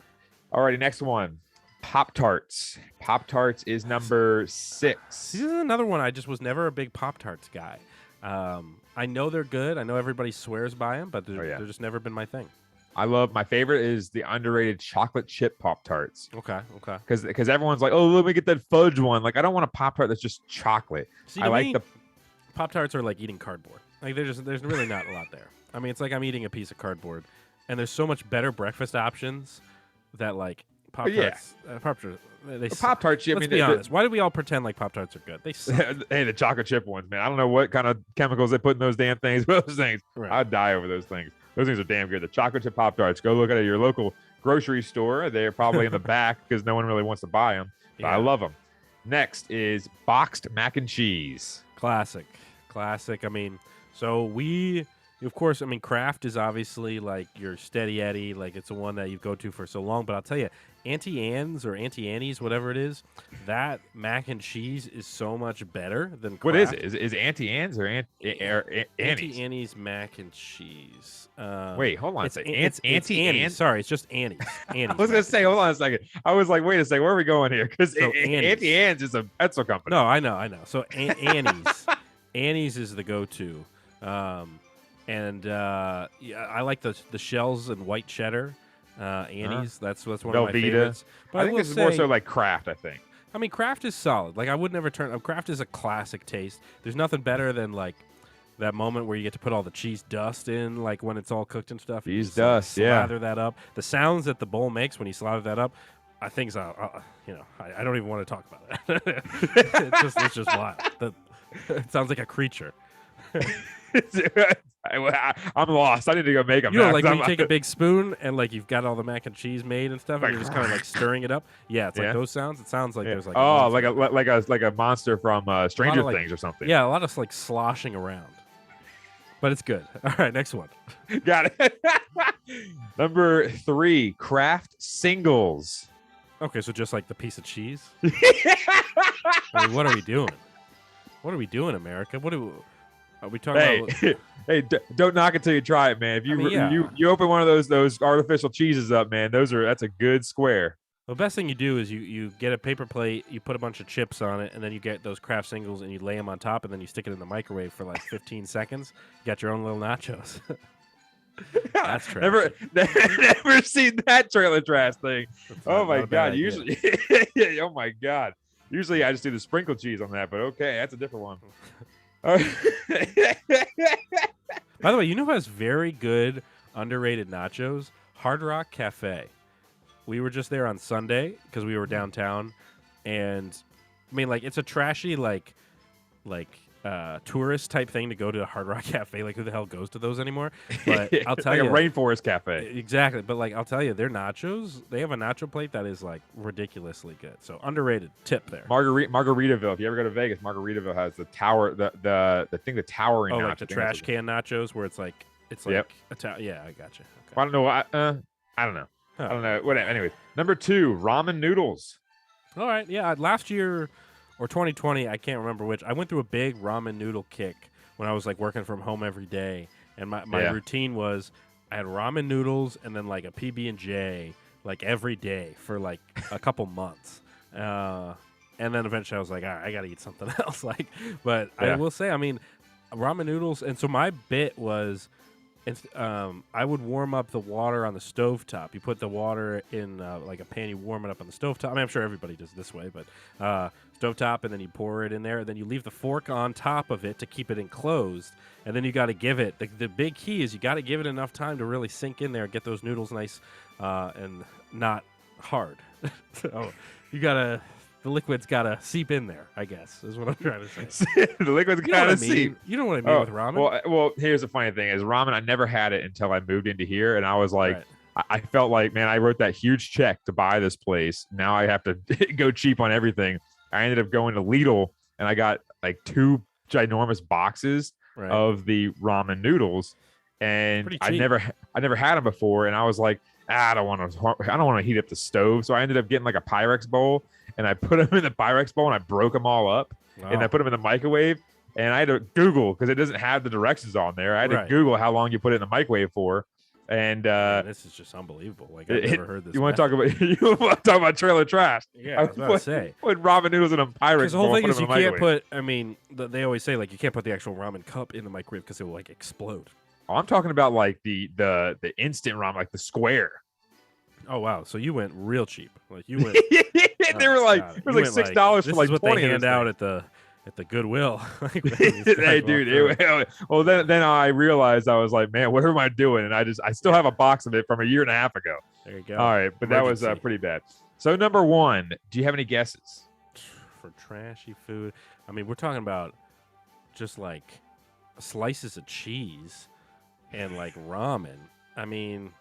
Alrighty, next one. Pop-Tarts. Pop-Tarts is number 6. This is another one. I just was never a big Pop-Tarts guy. I know they're good. I know everybody swears by them, but they're just never been my thing. My favorite is the underrated chocolate chip Pop-Tarts. Okay. Because everyone's like, oh, let me get that fudge one. Like, I don't want a Pop-Tart that's just chocolate. See, I like the Pop-Tarts are like eating cardboard. Like there's really not a lot there. I mean, it's like I'm eating a piece of cardboard, and there's so much better breakfast options that like Pop-Tarts. Pop-Tarts. Pop-Tarts. Let's be honest. Why do we all pretend like Pop-Tarts are good? They suck. Hey, the chocolate chip ones, man. I don't know what kind of chemicals they put in those damn things. Those things, right. I'd die over those things. Those things are damn good. The chocolate chip Pop-Tarts. Go look at your local grocery store. They're probably in the back because no one really wants to buy them. But I love them. Next is boxed mac and cheese. Classic. I mean, so of course, I mean, Kraft is obviously like your steady Eddie. Like it's the one that you go to for so long. But I'll tell you, Auntie Anne's or Auntie Annie's, whatever it is, that mac and cheese is so much better than Kraft. What is it? Is Auntie Anne's or Annie's? Auntie Annie's mac and cheese. Wait, hold on a second. Auntie Annie's? Sorry, it's just Annie's. I was going to say, hold on a second. I was like, wait a second, where are we going here? Because Auntie Anne's is a pretzel company. No, I know. So Annie's is the go-to. And I like the shells and white cheddar. Annie's, that's one Velveeta. Of my favorites. But I think this is more so like Kraft, I think. I mean, Kraft is solid. Like, I would never turn... Kraft is a classic taste. There's nothing better than, like, that moment where you get to put all the cheese dust in, like, when it's all cooked and stuff. Cheese dust, slather that up. The sounds that the bowl makes when you slather that up, I think, I don't even want to talk about it. It's just wild. It sounds like a creature. I'm lost. I need to go make them. You know, like when you take a big spoon and like you've got all the mac and cheese made and stuff, and you're just kind of like stirring it up. Yeah, it's like those sounds. It sounds like there's like like a monster from Stranger Things or something. Yeah, a lot of like sloshing around, but it's good. All right, next one. Got it. Number 3, Kraft singles. Okay, so just like the piece of cheese. I mean, what are we doing? What are we doing, America? Are we talking about? Hey, don't knock it till you try it, man. If you open one of those artificial cheeses up, man, that's a good square. The best thing you do is you get a paper plate, you put a bunch of chips on it, and then you get those Kraft singles and you lay them on top, and then you stick it in the microwave for like 15 seconds. You got your own little nachos. That's trash. Never seen that trailer trash thing. Oh my god! Usually, oh my god. Usually I just do the sprinkled cheese on that, but okay, that's a different one. By the way, you know who has very good underrated nachos? Hard Rock Cafe. We were just there on Sunday because we were downtown, and I mean, like, it's a trashy like tourist type thing to go to a Hard Rock Cafe. Like, who the hell goes to those anymore? But I'll tell you, a rainforest cafe. Exactly. But like, I'll tell you, their nachos, they have a nacho plate that is like ridiculously good. So underrated tip there. Margaritaville. If you ever go to Vegas, Margaritaville has the tower, the thing, the towering. Oh, like the trash can nachos, where it's like yep. Yeah, I gotcha. Okay. I don't know. I don't know. Huh. I don't know. Whatever. Anyways, number 2, ramen noodles. All right. Yeah, last year. Or 2020, I can't remember which. I went through a big ramen noodle kick when I was like working from home every day, and my routine was I had ramen noodles and then like a PB&J like every day for like a couple months, and then eventually I was like, all right, I gotta eat something else. I will say, I mean, ramen noodles, and so my bit was. I would warm up the water on the stovetop. You put the water in like a pan, you warm it up on the stovetop. I mean, I'm sure everybody does it this way, but stovetop, and then you pour it in there, and then you leave the fork on top of it to keep it enclosed, and then you got to give it, the big key is you got to give it enough time to really sink in there and get those noodles nice and not hard. So you got to... The liquid's got to seep in there, I guess, is what I'm trying to say. The liquid's got to seep. You know what I mean with ramen? Well, here's the funny thing is ramen, I never had it until I moved into here, and I was like, I felt like, man, I wrote that huge check to buy this place. Now I have to go cheap on everything. I ended up going to Lidl and I got like 2 ginormous boxes of the ramen noodles, and I never had them before, and I was like, I don't want to heat up the stove, so I ended up getting like a Pyrex bowl, and I put them in the Pyrex bowl and I broke them all up, and I put them in the microwave, and I had to Google because it doesn't have the directions on there. I had to Google how long you put it in the microwave for. And this is just unbelievable. Like I've never heard this. You want to talk about trailer trash? Yeah, I was about to say. Put ramen noodles in a Pyrex. Because the whole thing is you can't put. I mean, they always say like you can't put the actual ramen cup in the microwave because it will like explode. Oh, I'm talking about like the instant ramen, like the square. Oh wow! So you went real cheap. Like you went. They were like it was like $6 for like 20. This is what they hand out at the Goodwill. Hey, dude. Well, then I realized I was like, man, what am I doing? And I still have a box of it from a year and a half ago. There you go. All right, but Emergency. That was pretty bad. So number 1, do you have any guesses for trashy food? I mean, we're talking about just like slices of cheese and like ramen. I mean,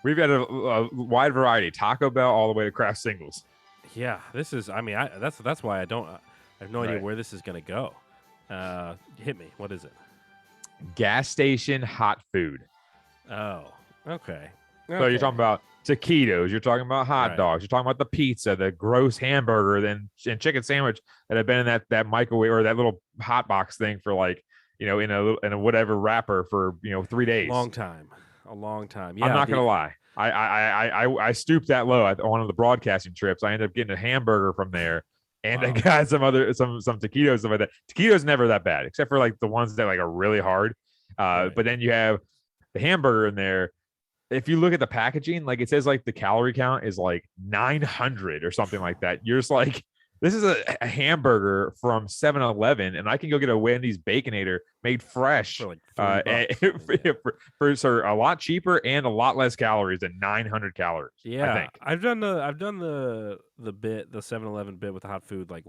we've got a wide variety, Taco Bell all the way to Kraft Singles. Yeah, this is. I mean, that's why I don't. I have no idea where this is going to go. Hit me. What is it? Gas station hot food. Oh, okay. So you're talking about taquitos. You're talking about hot dogs. You're talking about the pizza, the gross hamburger, and chicken sandwich that have been in that microwave or that little hot box thing for like, in a whatever wrapper for 3 days. A long time. Yeah, I'm not gonna lie. I stooped that low on one of the broadcasting trips. I ended up getting a hamburger from there. And I got some taquitos, stuff like that. Taquitos never that bad, except for like the ones that like are really hard. But then you have the hamburger in there. If you look at the packaging, like it says like the calorie count is like 900 or something like that. You're just like, this is a hamburger from 7-Eleven, and I can go get a Wendy's Baconator made fresh for like for a lot cheaper and a lot less calories than 900 calories. Yeah, I think. I've done the 7-Eleven bit with the hot food like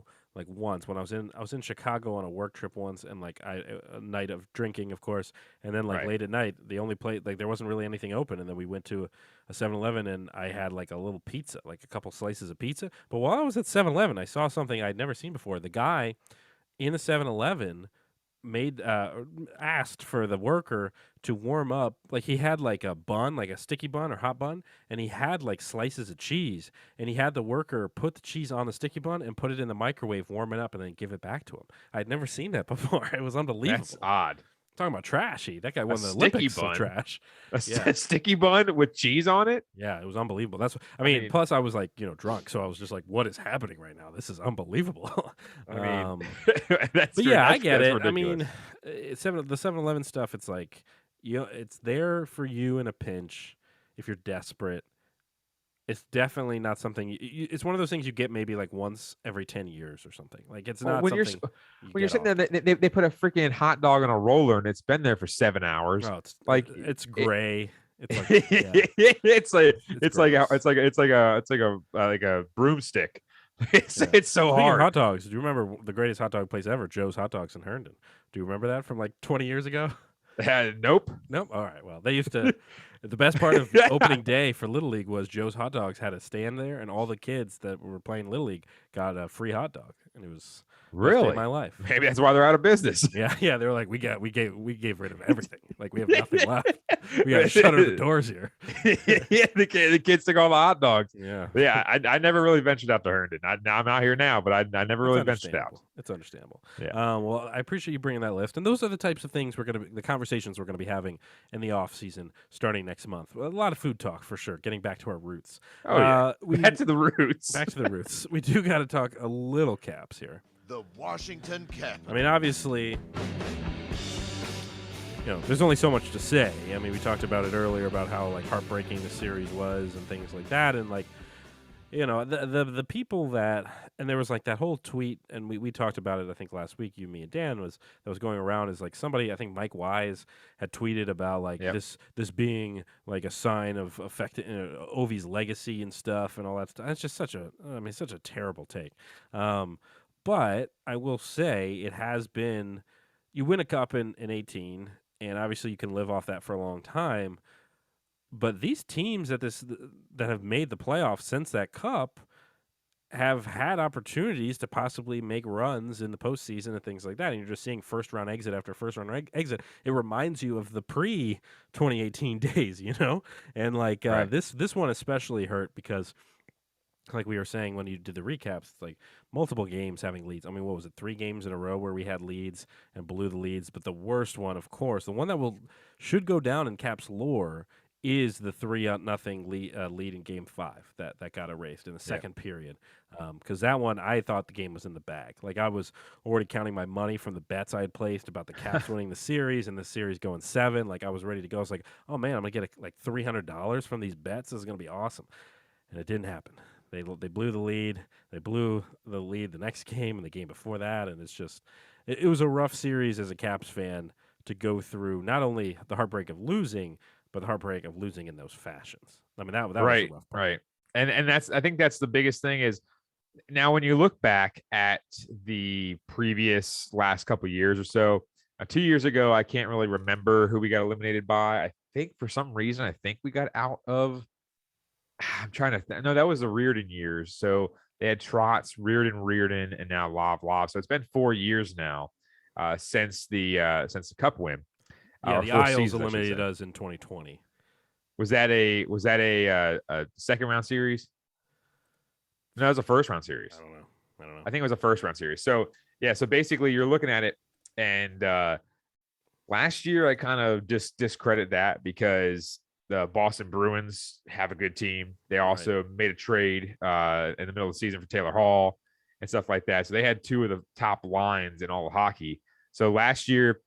once when I was in Chicago on a work trip once, and like a night of drinking, of course, and then like late at night the only place like there wasn't really anything open, and then we went to a 7-Eleven and I had like a little pizza, like a couple slices of pizza. But while I was at 7-Eleven, I saw something I'd never seen before. The guy in the 7-Eleven asked for the worker to warm up, like he had like a bun, like a sticky bun or hot bun, and he had like slices of cheese, and he had the worker put the cheese on the sticky bun and put it in the microwave, warm it up, and then give it back to him. I'd never seen that before. It was unbelievable. That's odd. Talking about trashy. That guy won the Olympics of trash. A sticky bun with cheese on it? Yeah, it was unbelievable. That's what, I mean, plus I was like, drunk, so I was just like, what is happening right now? This is unbelievable. I mean, I get it. Ridiculous. I mean, the 7-Eleven stuff, it's like, it's there for you in a pinch if you're desperate. It's definitely not something. It's one of those things you get maybe like once every 10 years or something. Like it's not when something. When you're sitting there, they put a freaking hot dog on a roller and it's been there for 7 hours. Oh, it's gray. It's like a broomstick. It's so hard. Hot dogs. Do you remember the greatest hot dog place ever, Joe's Hot Dogs in Herndon? Do you remember that from like 20 years ago? Nope. All right. Well, they used to. The best part of opening day for Little League was Joe's Hot Dogs had a stand there, and all the kids that were playing Little League got a free hot dog, and it was really my life. Maybe that's why they're out of business. Yeah. They were like, we gave rid of everything. Like we have nothing left. We got to shutter the doors here. Yeah, the kids took all the hot dogs. Yeah. I never really ventured out to Herndon. I'm out here now, but I never really ventured out. It's understandable. Yeah. Well, I appreciate you bringing that list, and those are the types of things the conversations we're gonna be having in the off season starting next month. A lot of food talk for sure. Getting back to our roots. Oh yeah. Back to the roots. Back to the roots. We do got to talk a little Caps here. The Washington Cap. I mean, obviously, there's only so much to say. I mean, we talked about it earlier about how like heartbreaking the series was and things like that, and like. The people that, and there was like that whole tweet, and we talked about it, I think last week, you, me, and Dan, that was going around is like somebody, I think Mike Wise had tweeted about like this being like a sign of affecting Ovi's legacy and stuff and all that stuff. It's just such a terrible take. But I will say it has been, you win a cup in 18, and obviously you can live off that for a long time. But these teams that have made the playoffs since that cup, have had opportunities to possibly make runs in the postseason and things like that. And you're just seeing first round exit after first round exit. It reminds you of the pre 2018 days, And like Right. this one especially hurt because, like we were saying when you did the recaps, it's like multiple games having leads. I mean, what was it? 3 games in a row where we had leads and blew the leads. But the worst one, of course, the one that should go down in Caps lore is the 3-0 lead in Game 5 that got erased in the second period. Because that one, I thought the game was in the bag. Like, I was already counting my money from the bets I had placed about the Caps winning the series and the series going 7. Like, I was ready to go. I was like, oh man, I'm gonna get like $300 from these bets. This is gonna be awesome. And it didn't happen. They blew the lead. They blew the lead the next game and the game before that, and it's just it was a rough series as a Caps fan to go through. Not only the heartbreak of losing, but the heartbreak of losing in those fashions. I mean, that was the rough part. Right. And I think that's the biggest thing is now when you look back at the previous last couple of years or so, 2 years ago, I can't really remember who we got eliminated by. I think for some reason, I think we got out of. I'm trying to no, that was the Reardon years. So they had Trotz, Reardon, and now Lov. So it's been 4 years now since the Cup win. Yeah, the Isles season, eliminated us in 2020. Was that a second round series? No, it was a first round series. I don't know. I think it was a first round series. So yeah, so basically you're looking at it, and last year I kind of just discredit that because the Boston Bruins have a good team. They also made a trade in the middle of the season for Taylor Hall and stuff like that. So they had 2 of the top lines in all of hockey. So last year,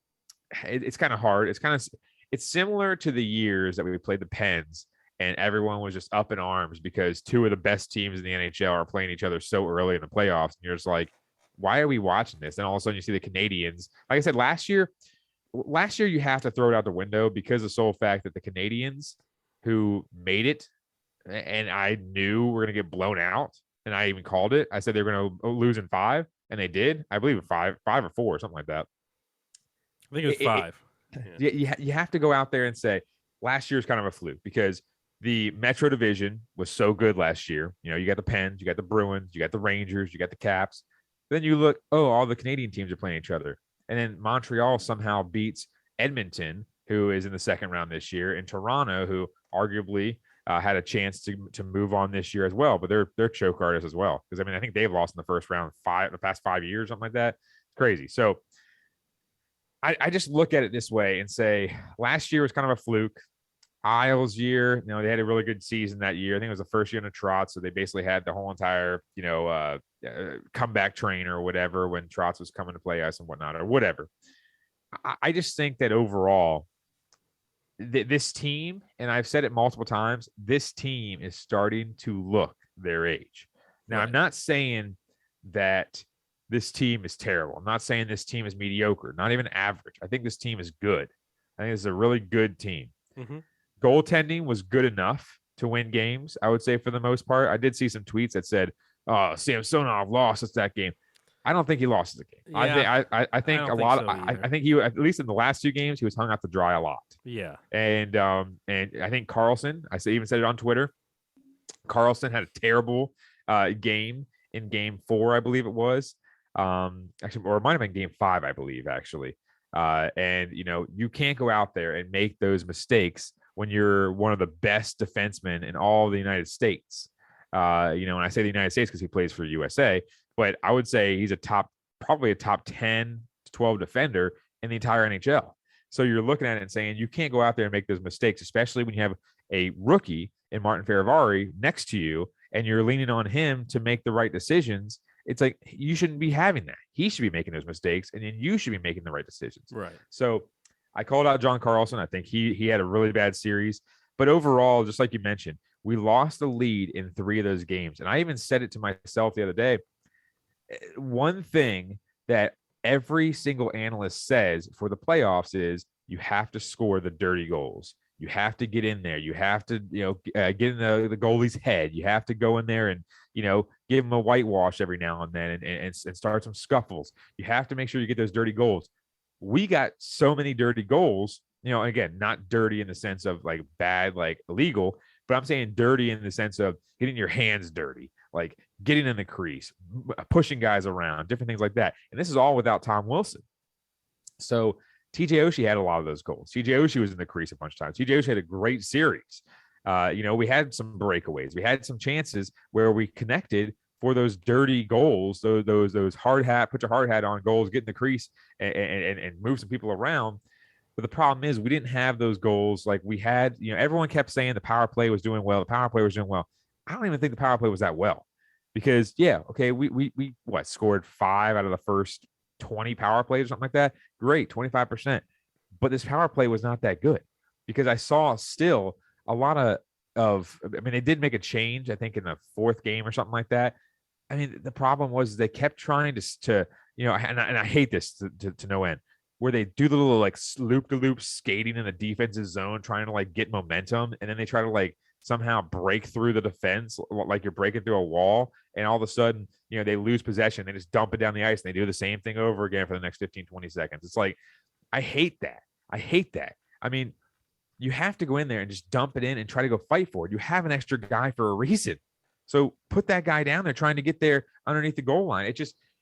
it's kind of hard. It's similar to the years that we played the Pens and everyone was just up in arms because 2 of the best teams in the NHL are playing each other so early in the playoffs. And you're just like, why are we watching this? And all of a sudden you see the Canadians. Like I said, last year you have to throw it out the window because of the sole fact that the Canadians who made it, and I knew we're going to get blown out, and I even called it. I said they were going to lose in 5, and they did. I believe 5 or 4, something like that. I think it was 5. You have to go out there and say last year's kind of a fluke because the Metro Division was so good last year. You got the Pens, you got the Bruins, you got the Rangers, you got the Caps. Then you look, all the Canadian teams are playing each other. And then Montreal somehow beats Edmonton, who is in the second round this year, and Toronto, who arguably had a chance to move on this year as well. But they're choke artists as well. Because, I think they've lost in the first round the past 5 years, something like that. It's crazy. So I just look at it this way and say last year was kind of a fluke. Isles year, they had a really good season that year. I think it was the first year in a Trotz, so they basically had the whole entire, comeback train or whatever when Trotz was coming to play us and whatnot or whatever. I just think that overall, this team, and I've said it multiple times, this team is starting to look their age. Now, I'm not saying that this team is terrible. I'm not saying this team is mediocre, not even average. I think this team is good. I think it's a really good team. Mm-hmm. Goaltending was good enough to win games, I would say, for the most part. I did see some tweets that said, Samsonov lost us that game. I don't think he lost the game. Yeah, I think a lot. I think he, at least in the last 2 games, he was hung out to dry a lot. Yeah, and I think Carlson. Even said it on Twitter. Carlson had a terrible game in Game 4, I believe it was. Actually, or it might have been Game 5, I believe. Actually, and you can't go out there and make those mistakes when you're one of the best defensemen in all the United States. And I say the United States because he plays for USA, but I would say he's probably a top 10 to 12 defender in the entire NHL. So you're looking at it and saying you can't go out there and make those mistakes, especially when you have a rookie in Martin Ferravari next to you and you're leaning on him to make the right decisions. It's like you shouldn't be having that. He should be making those mistakes, and then you should be making the right decisions. Right. So I called out John Carlson. I think he had a really bad series. But overall, just like you mentioned, we lost the lead in 3 of those games. And I even said it to myself the other day. One thing that every single analyst says for the playoffs is you have to score the dirty goals. You have to get in there. You have to, get in the goalie's head. You have to go in there and, give him a whitewash every now and then and start some scuffles. You have to make sure you get those dirty goals. We got so many dirty goals, again, not dirty in the sense of like bad, like illegal, but I'm saying dirty in the sense of getting your hands dirty, like getting in the crease, pushing guys around, different things like that. And this is all without Tom Wilson. So TJ Oshie had a lot of those goals. TJ Oshie was in the crease a bunch of times. TJ Oshie had a great series. We had some breakaways. We had some chances where we connected for those dirty goals, those hard hat, put your hard hat on goals, get in the crease and move some people around. But the problem is we didn't have those goals like we had. Everyone kept saying the power play was doing well. The power play was doing well. I don't even think the power play was that well because, we scored 5 out of the first 20 power plays or something like that. Great, 25%. But this power play was not that good because I saw still a lot they did make a change, I think, in the 4th game or something like that. I mean, the problem was they kept trying to and I hate this to no end, where they do the little like loop-to-loop skating in the defensive zone, trying to like get momentum, and then they try to like somehow break through the defense like you're breaking through a wall, and all of a sudden, they lose possession, they just dump it down the ice, and they do the same thing over again for the next 15, 20 seconds. It's like, I hate that. I mean, you have to go in there and just dump it in and try to go fight for it. You have an extra guy for a reason. So put that guy down there trying to get there underneath the goal line.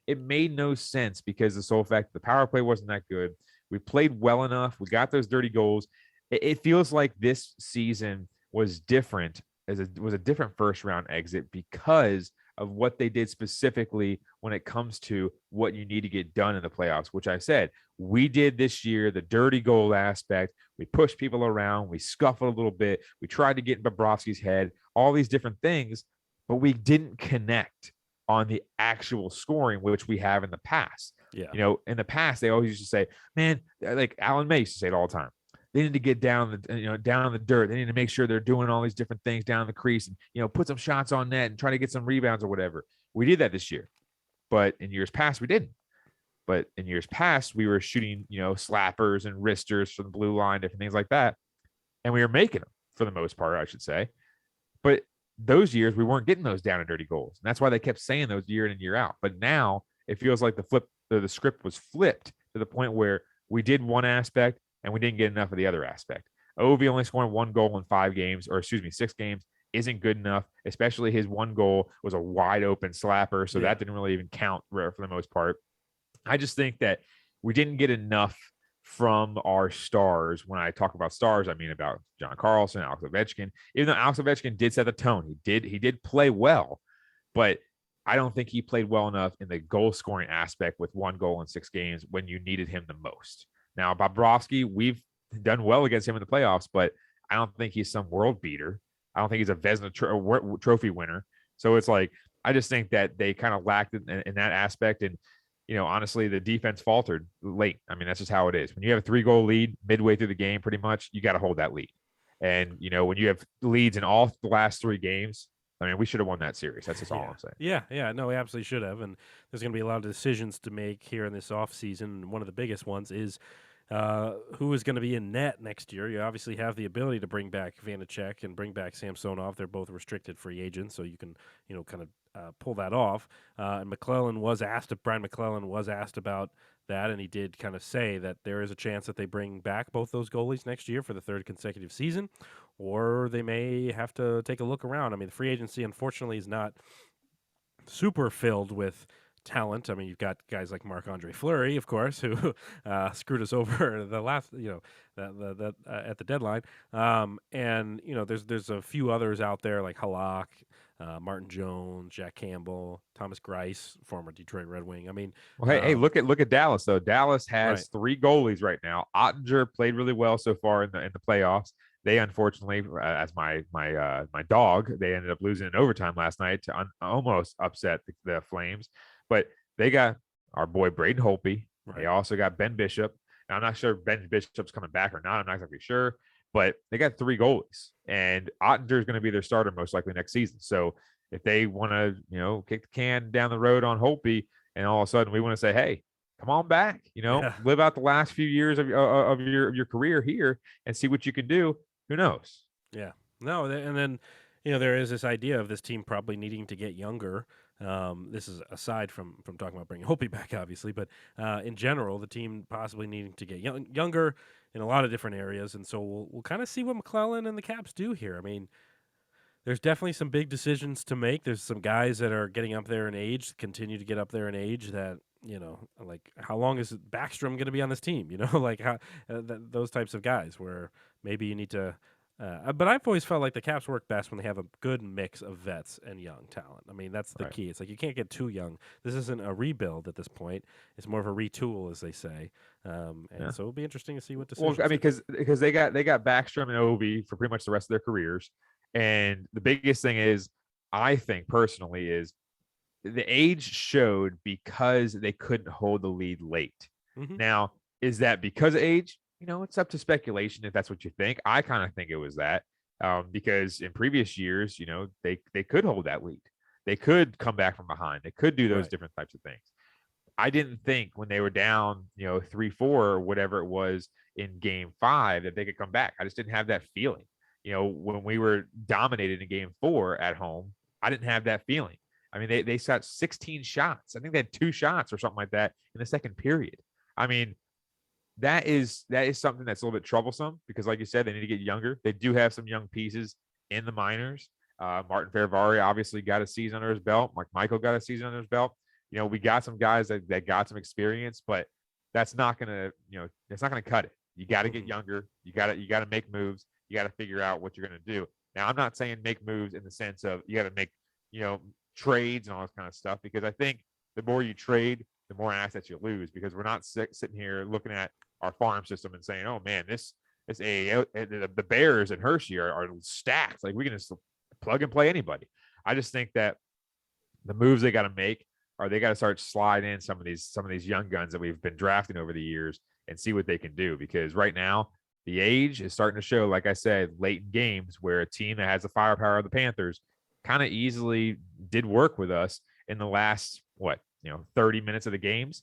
It made no sense because the sole fact the power play wasn't that good. We played well enough. We got those dirty goals. It feels like this season was different, was a different first round exit because of what they did specifically when it comes to what you need to get done in the playoffs, which I said we did this year, the dirty goal aspect. We pushed people around. We scuffled a little bit. We tried to get in Bobrovsky's head, all these different things, but we didn't connect on the actual scoring, which we have in the past. Yeah. In the past, they always used to say, man, like Alan May used to say it all the time. They need to get down in the dirt. They need to make sure they're doing all these different things down in the crease and, put some shots on net and try to get some rebounds or whatever. We did that this year, but in years past, we didn't. But in years past, we were shooting, slappers and wristers from the blue line, different things like that. And we were making them for the most part, I should say. But those years, we weren't getting those down and dirty goals. And that's why they kept saying those year in and year out. But now it feels like the script was flipped to the point where we did one aspect and we didn't get enough of the other aspect. Ovi only scoring 1 goal in 6 games isn't good enough, especially his 1 goal was a wide open slapper. So that didn't really even count for the most part. I just think that we didn't get enough from our stars. When I talk about stars, I mean about John Carlson, Alex Ovechkin. Even though Alex Ovechkin did set the tone, he did play well, but I don't think he played well enough in the goal scoring aspect with 1 goal in 6 games when you needed him the most. Now, Bobrovsky, we've done well against him in the playoffs, but I don't think he's some world beater. I don't think he's a Vezina trophy winner. So it's like, I just think that they kind of lacked in that aspect. And, honestly, the defense faltered late. I mean, that's just how it is. When you have a 3-goal lead midway through the game, pretty much, you got to hold that lead. And, when you have leads in all the last 3 games, I mean, we should have won that series. That's just all I'm saying. Yeah. No, we absolutely should have. And there's going to be a lot of decisions to make here in this offseason. And one of the biggest ones is who is going to be in net next year. You obviously have the ability to bring back Vanacek and bring back Samsonov. They're both restricted free agents, so you can, kind of pull that off. And Brian McClellan was asked about that, and he did kind of say that there is a chance that they bring back both those goalies next year for the 3rd consecutive season, or they may have to take a look around. I mean, the free agency, unfortunately, is not super filled with talent. I mean, you've got guys like Marc-Andre Fleury, of course, who screwed us over the last, at the deadline. And there's a few others out there like Halak, Martin Jones, Jack Campbell, Thomas Greiss, former Detroit Red Wing. I mean, hey, look at Dallas though. Dallas has 3 goalies right now. Ottinger played really well so far in the playoffs. They unfortunately, as my dog, they ended up losing in overtime last night to almost upset the Flames. But they got our boy Braden Holtby. Right. They also got Ben Bishop. Now, I'm not sure if Ben Bishop's coming back or not. I'm not exactly sure. But they got 3 goalies. And Ottinger is going to be their starter most likely next season. So if they want to, kick the can down the road on Holtby, and all of a sudden we want to say, hey, come on back, live out the last few years of your career here and see what you can do. Who knows? Yeah. No, and then, there is this idea of this team probably needing to get younger. This is aside from talking about bringing Holtby back, obviously, but in general, the team possibly needing to get younger in a lot of different areas. And so we'll kind of see what McClellan and the Caps do here. I mean, There's definitely some big decisions to make. There's some guys that are getting up there in age, continue to get up there in age that, like how long is Backstrom going to be on this team? Like how those types of guys where maybe you need to. But I've always felt like the Caps work best when they have a good mix of vets and young talent. I mean, that's the key. It's like you can't get too young. This isn't a rebuild at this point. It's more of a retool, as they say. So it'll be interesting to see what decisions. Well, I mean, because they got Backstrom and Ovi for pretty much the rest of their careers, and the biggest thing is, I think personally, is the age showed because they couldn't hold the lead late. Mm-hmm. Now, is that because of age? It's up to speculation if that's what you think. I kind of think it was that because in previous years, they could hold that lead. They could come back from behind. They could do those different types of things. I didn't think when they were down, 3-4 or whatever it was in game 5 that they could come back. I just didn't have that feeling. When we were dominated in game 4 at home, I didn't have that feeling. I mean, they shot 16 shots. I think they had 2 shots or something like that in the second period. I mean, that is something that's a little bit troublesome because, like you said, they need to get younger. They do have some young pieces in the minors. Martin Ferravari obviously got a season under his belt. Michael got a season under his belt. We got some guys that got some experience, but that's not gonna, that's not gonna cut it. You got to get younger. You got to make moves. You got to figure out what you're gonna do. Now, I'm not saying make moves in the sense of you got to make, trades and all this kind of stuff, because I think the more you trade, the more assets you lose, because we're not sitting here looking at our farm system and saying, oh man, this the Bears and Hershey are stacked. Like we can just plug and play anybody. I just think that the moves they got to make are they got to start sliding in some of these young guns that we've been drafting over the years and see what they can do, because right now the age is starting to show, like I said, late in games where a team that has the firepower of the Panthers kind of easily did work with us in the last 30 minutes of the games.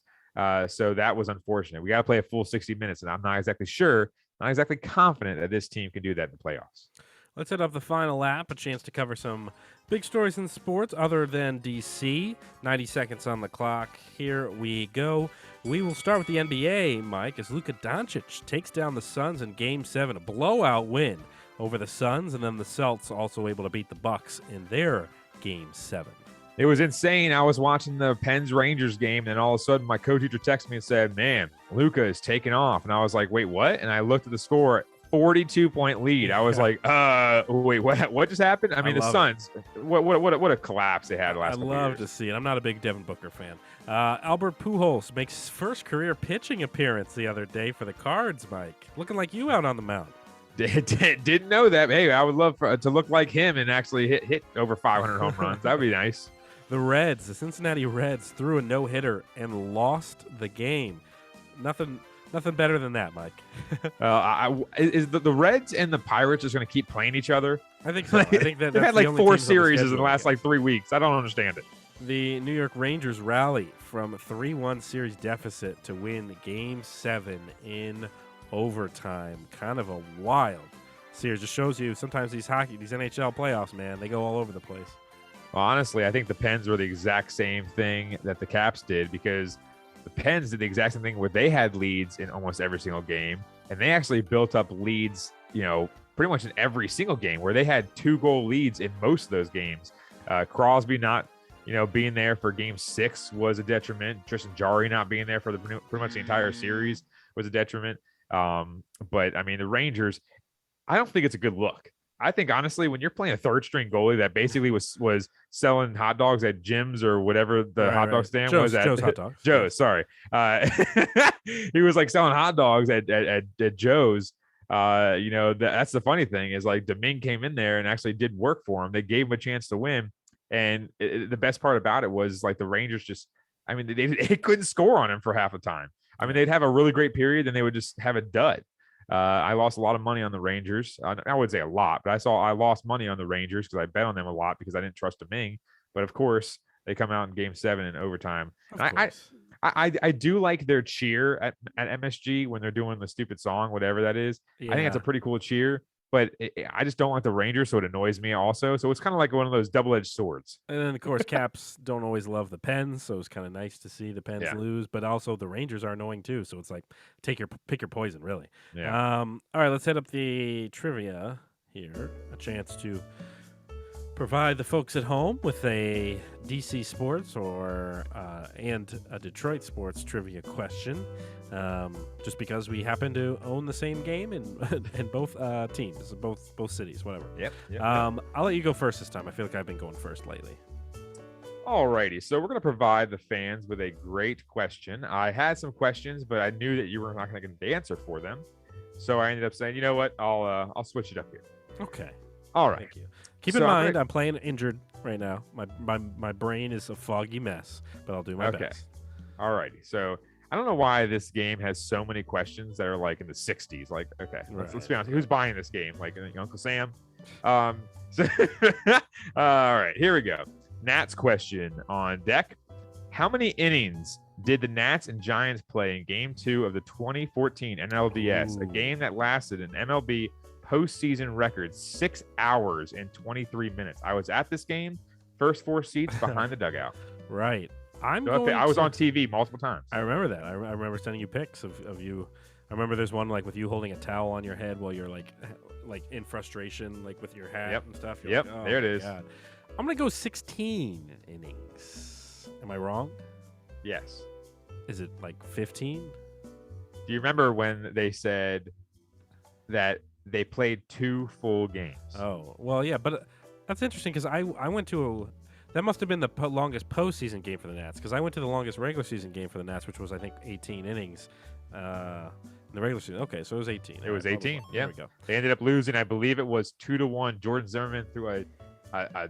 So that was unfortunate. We got to play a full 60 minutes, and I'm not exactly confident that this team can do that in the playoffs. Let's hit up the final lap, a chance to cover some big stories in sports other than DC. 90 seconds on the clock. Here we go. We will start with the NBA, Mike, as Luka Doncic takes down the Suns in Game 7, a blowout win over the Suns, and then the Celtics also able to beat the Bucks in their Game 7. It was insane. I was watching the Pens-Rangers game, and all of a sudden my co-teacher texted me and said, man, Luka is taking off. And I was like, wait, what? And I looked at the score, 42-point lead. I was like, wait, what just happened? I mean, the Suns, what a collapse they had last couple years. I love to see it. I'm not a big Devin Booker fan. Albert Pujols makes his first career pitching appearance the other day for the Cards, Mike. Looking like you out on the mound. Didn't know that. Hey, I would love to look like him and actually hit over 500 home runs. That would be nice. The Cincinnati Reds, threw a no-hitter and lost the game. Nothing better than that, Mike. Is the Reds and the Pirates just going to keep playing each other? I think so. I think that they've had like 4 series in the last 3 weeks. I don't understand it. The New York Rangers rally from a 3-1 series deficit to win Game 7 in overtime. Kind of a wild series. Just shows you sometimes these NHL playoffs, man, they go all over the place. Well, honestly, I think the Pens were the exact same thing that the Caps did, because the Pens did the exact same thing where they had leads in almost every single game, and they actually built up leads, pretty much in every single game, where they had 2-goal leads in most of those games. Crosby not, being there for Game 6 was a detriment. Tristan Jarry not being there for pretty much the entire series was a detriment. But I mean, the Rangers, I don't think it's a good look. I think honestly, when you're playing a third string goalie that basically was selling hot dogs at Jim's or whatever the hot dog stand was at Joe's Hot Dogs. Joe's, sorry. He was like selling hot dogs at Joe's. That's the funny thing is, like, Domingue came in there and actually did work for him. They gave him a chance to win. And the best part about it was, like, the Rangers just, I mean, they couldn't score on him for half the time. I mean, they'd have a really great period, then they would just have a dud. I lost a lot of money on the Rangers. I would say a lot, but I lost money on the Rangers because I bet on them a lot because I didn't trust Domingue. But of course, they come out in Game 7 in overtime. I do like their cheer at MSG when they're doing the stupid song, whatever that is. Yeah. I think that's a pretty cool cheer. But I just don't like the Rangers, so it annoys me also. So it's kind of like one of those double-edged swords. And then, of course, Caps don't always love the Pens, so it's kind of nice to see the Pens lose. But also the Rangers are annoying too, so it's like pick your poison, really. Yeah. All right, let's hit up the trivia here. A chance to provide the folks at home with a DC sports and a Detroit sports trivia question. Just because we happen to own the same game in both teams, both cities, whatever. Yep. I'll let you go first this time. I feel like I've been going first lately. Alrighty, so we're going to provide the fans with a great question. I had some questions, but I knew that you were not going to get the answer for them, so I ended up saying, you know what, I'll switch it up here. Okay. All right. Thank you. Keep in mind, I'm playing injured right now. My brain is a foggy mess, but I'll do my best. Alrighty, so I don't know why this game has so many questions that are like in the 60s. Like, okay, let's be honest. Who's buying this game? Like Uncle Sam? All right, here we go. Nats question on deck. How many innings did the Nats and Giants play in Game 2 of the 2014 NLDS, a game that lasted an MLB postseason record 6 hours and 23 minutes? I was at this game, first 4 seats behind the dugout. Right. I was on TV multiple times. I remember that. I remember sending you pics of you. I remember there's one like with you holding a towel on your head while you're like in frustration, like with your hat and stuff. You're like, oh, there it is. God. I'm going to go 16 innings. Am I wrong? Yes. Is it like 15? Do you remember when they said that they played 2 full games? Oh, well, yeah, but that's interesting because I went to that must have been the longest postseason game for the Nats because I went to the longest regular season game for the Nats, which was, I think, 18 innings in the regular season. Okay, so it was 18. It was 18, yeah. There we go. They ended up losing, I believe it was 2-1. Jordan Zimmerman threw an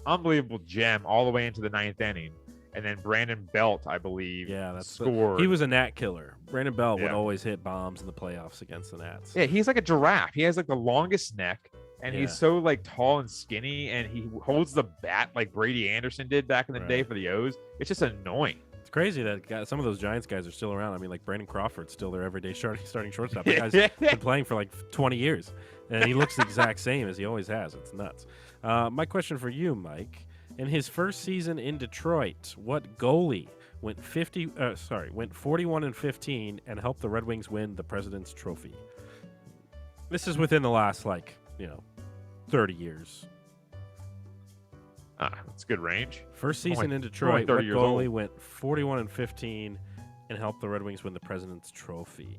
unbelievable gem all the way into the 9th inning. And then Brandon Belt, I believe, scored. He was a Nat killer. Brandon Belt would always hit bombs in the playoffs against the Nats. Yeah, he's like a giraffe. He has like the longest neck, and he's so like tall and skinny, and he holds the bat like Brady Anderson did back in the day for the O's. It's just annoying. It's crazy that some of those Giants guys are still around. I mean, like Brandon Crawford's still their everyday starting shortstop. That guy's been playing for like 20 years, and he looks the exact same as he always has. It's nuts. My question for you, Mike. In his first season in Detroit, what goalie went 41-15 and helped the Red Wings win the President's Trophy? This is within the last 30 years. That's good range. First season in Detroit, what goalie went 41-15 and helped the Red Wings win the President's Trophy?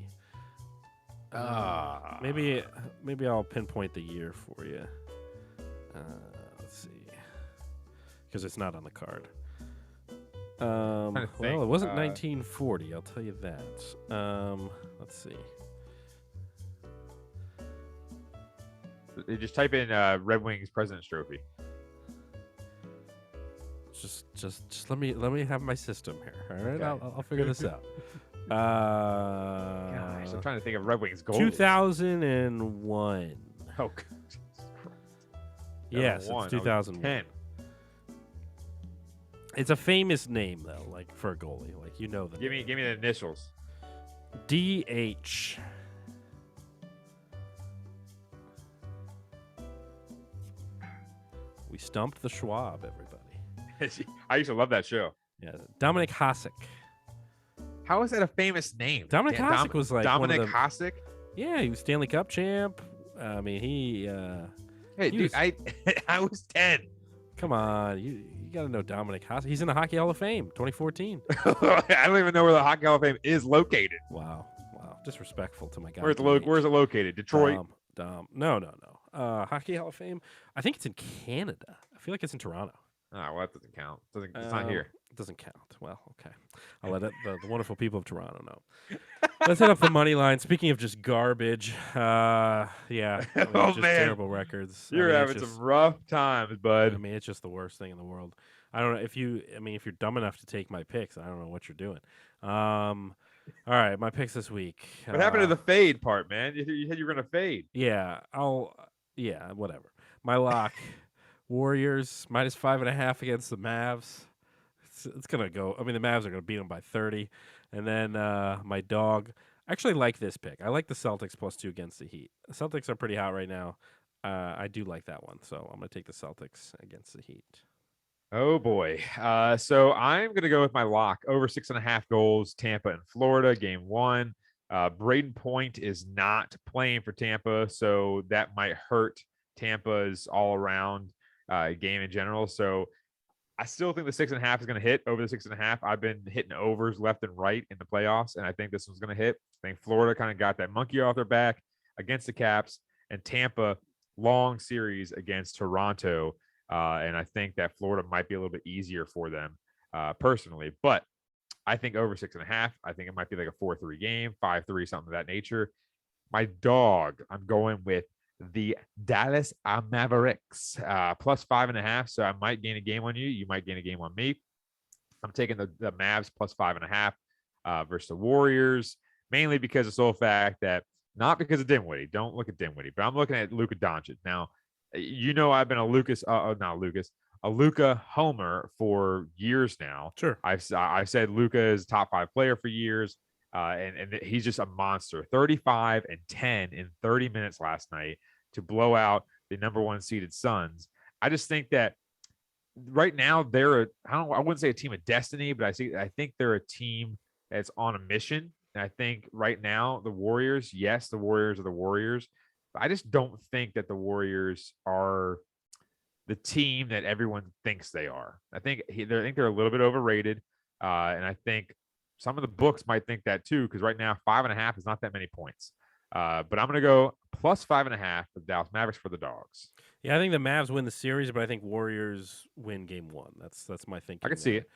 Maybe I'll pinpoint the year for you. Let's see. Because it's not on the card. Well, it wasn't 1940. I'll tell you that. Let's see. You just type in Red Wings President's Trophy. Just let me have my system here. All right, okay. I'll figure this out. Gosh, I'm trying to think of Red Wings goals. 2001. Oh, yes, it's 2001. It's a famous name though, like for a goalie, like you know that. Give me the initials. DH. We stumped the Schwab, everybody. I used to love that show. Yeah, Dominic Hasek. How is that a famous name? Dominic Hasek was like Dominic Hasek. Yeah, he was Stanley Cup champ. I mean, Hey, dude, I was 10. Come on, you got to know Dominic Hasek. He's in the Hockey Hall of Fame, 2014. I don't even know where the Hockey Hall of Fame is located. Wow, disrespectful to my guy. Where's it located? Detroit. No. Hockey Hall of Fame. I think it's in Canada. I feel like it's in Toronto. Oh, well, that doesn't count. It's not here. It doesn't count. Well, okay. I'll let the wonderful people of Toronto know. Let's hit up the money line. Speaking of just garbage, yeah. Just terrible records. You're having some rough times, bud. I mean, it's just the worst thing in the world. I don't know if you're dumb enough to take my picks, I don't know what you're doing. All right, my picks this week. What happened to the fade part, man? You said you were going to fade. Yeah, whatever. My lock, Warriors, -5.5 against the Mavs. It's going to go. I mean, the Mavs are going to beat them by 30. And then my dog, I actually like this pick. I like the Celtics +2 against the Heat. The Celtics are pretty hot right now. I do like that one, so I'm going to take the Celtics against the Heat. Oh, boy. So I'm going to go with my lock. Over 6.5 goals, Tampa and Florida, Game 1. Braden Point is not playing for Tampa, so that might hurt Tampa's all-around. game in general. So I still think the 6.5 is going to hit over the 6.5. I've been hitting overs left and right in the playoffs, and I think this one's going to hit. I think Florida kind of got that monkey off their back against the Caps, and Tampa long series against Toronto. And I think that Florida might be a little bit easier for them personally. But I think over 6.5. I think it might be like a 4-3 game, 5-3, something of that nature. My dog, I'm going with the Dallas Mavericks plus 5.5. So I might gain a game on you. You might gain a game on me. I'm taking the Mavs plus 5.5 versus the Warriors, mainly because of the sole fact that not because of Dinwiddie. Don't look at Dinwiddie, but I'm looking at Luka Doncic. Now, I've been a Luka homer for years now. Sure. I've said Luka is a top 5 player for years. And he's just a monster. 35 and 10 in 30 minutes last night to blow out the number 1 seeded Suns. I just think that right now I wouldn't say a team of destiny, but I think they're a team that's on a mission. And I think right now the Warriors, yes, the Warriors are the Warriors, but I just don't think that the Warriors are the team that everyone thinks they are. I think they're a little bit overrated, and I think some of the books might think that too, because right now 5.5 is not that many points. But I'm going to go plus 5.5 with Dallas Mavericks for the dogs. Yeah, I think the Mavs win the series, but I think Warriors win game 1. That's my thinking. I could see it.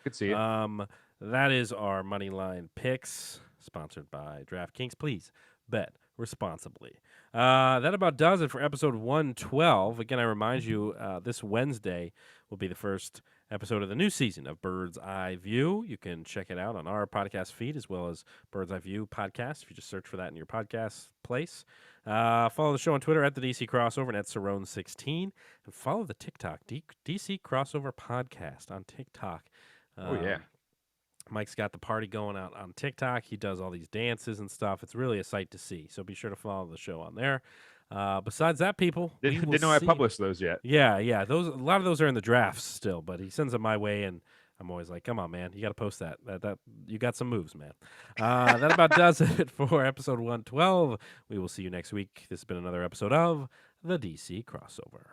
That is our money line picks, sponsored by DraftKings. Please bet responsibly. That about does it for episode 112. Again, I remind you, this Wednesday will be the first episode of the new season of Bird's Eye View. You can check it out on our podcast feed as well as Bird's Eye View podcast if you just search for that in your podcast place. Follow the show on Twitter at the DC Crossover and at Cerrone16. And follow the TikTok, DC Crossover Podcast on TikTok. Yeah. Mike's got the party going out on TikTok. He does all these dances and stuff. It's really a sight to see. So be sure to follow the show on there. Besides that, people, didn't know I published those yet. Yeah. A lot of those are in the drafts still, but he sends them my way, and I'm always like, "Come on, man, you got to post that. That you got some moves, man." That about does it for episode 112. We will see you next week. This has been another episode of the DC Crossover.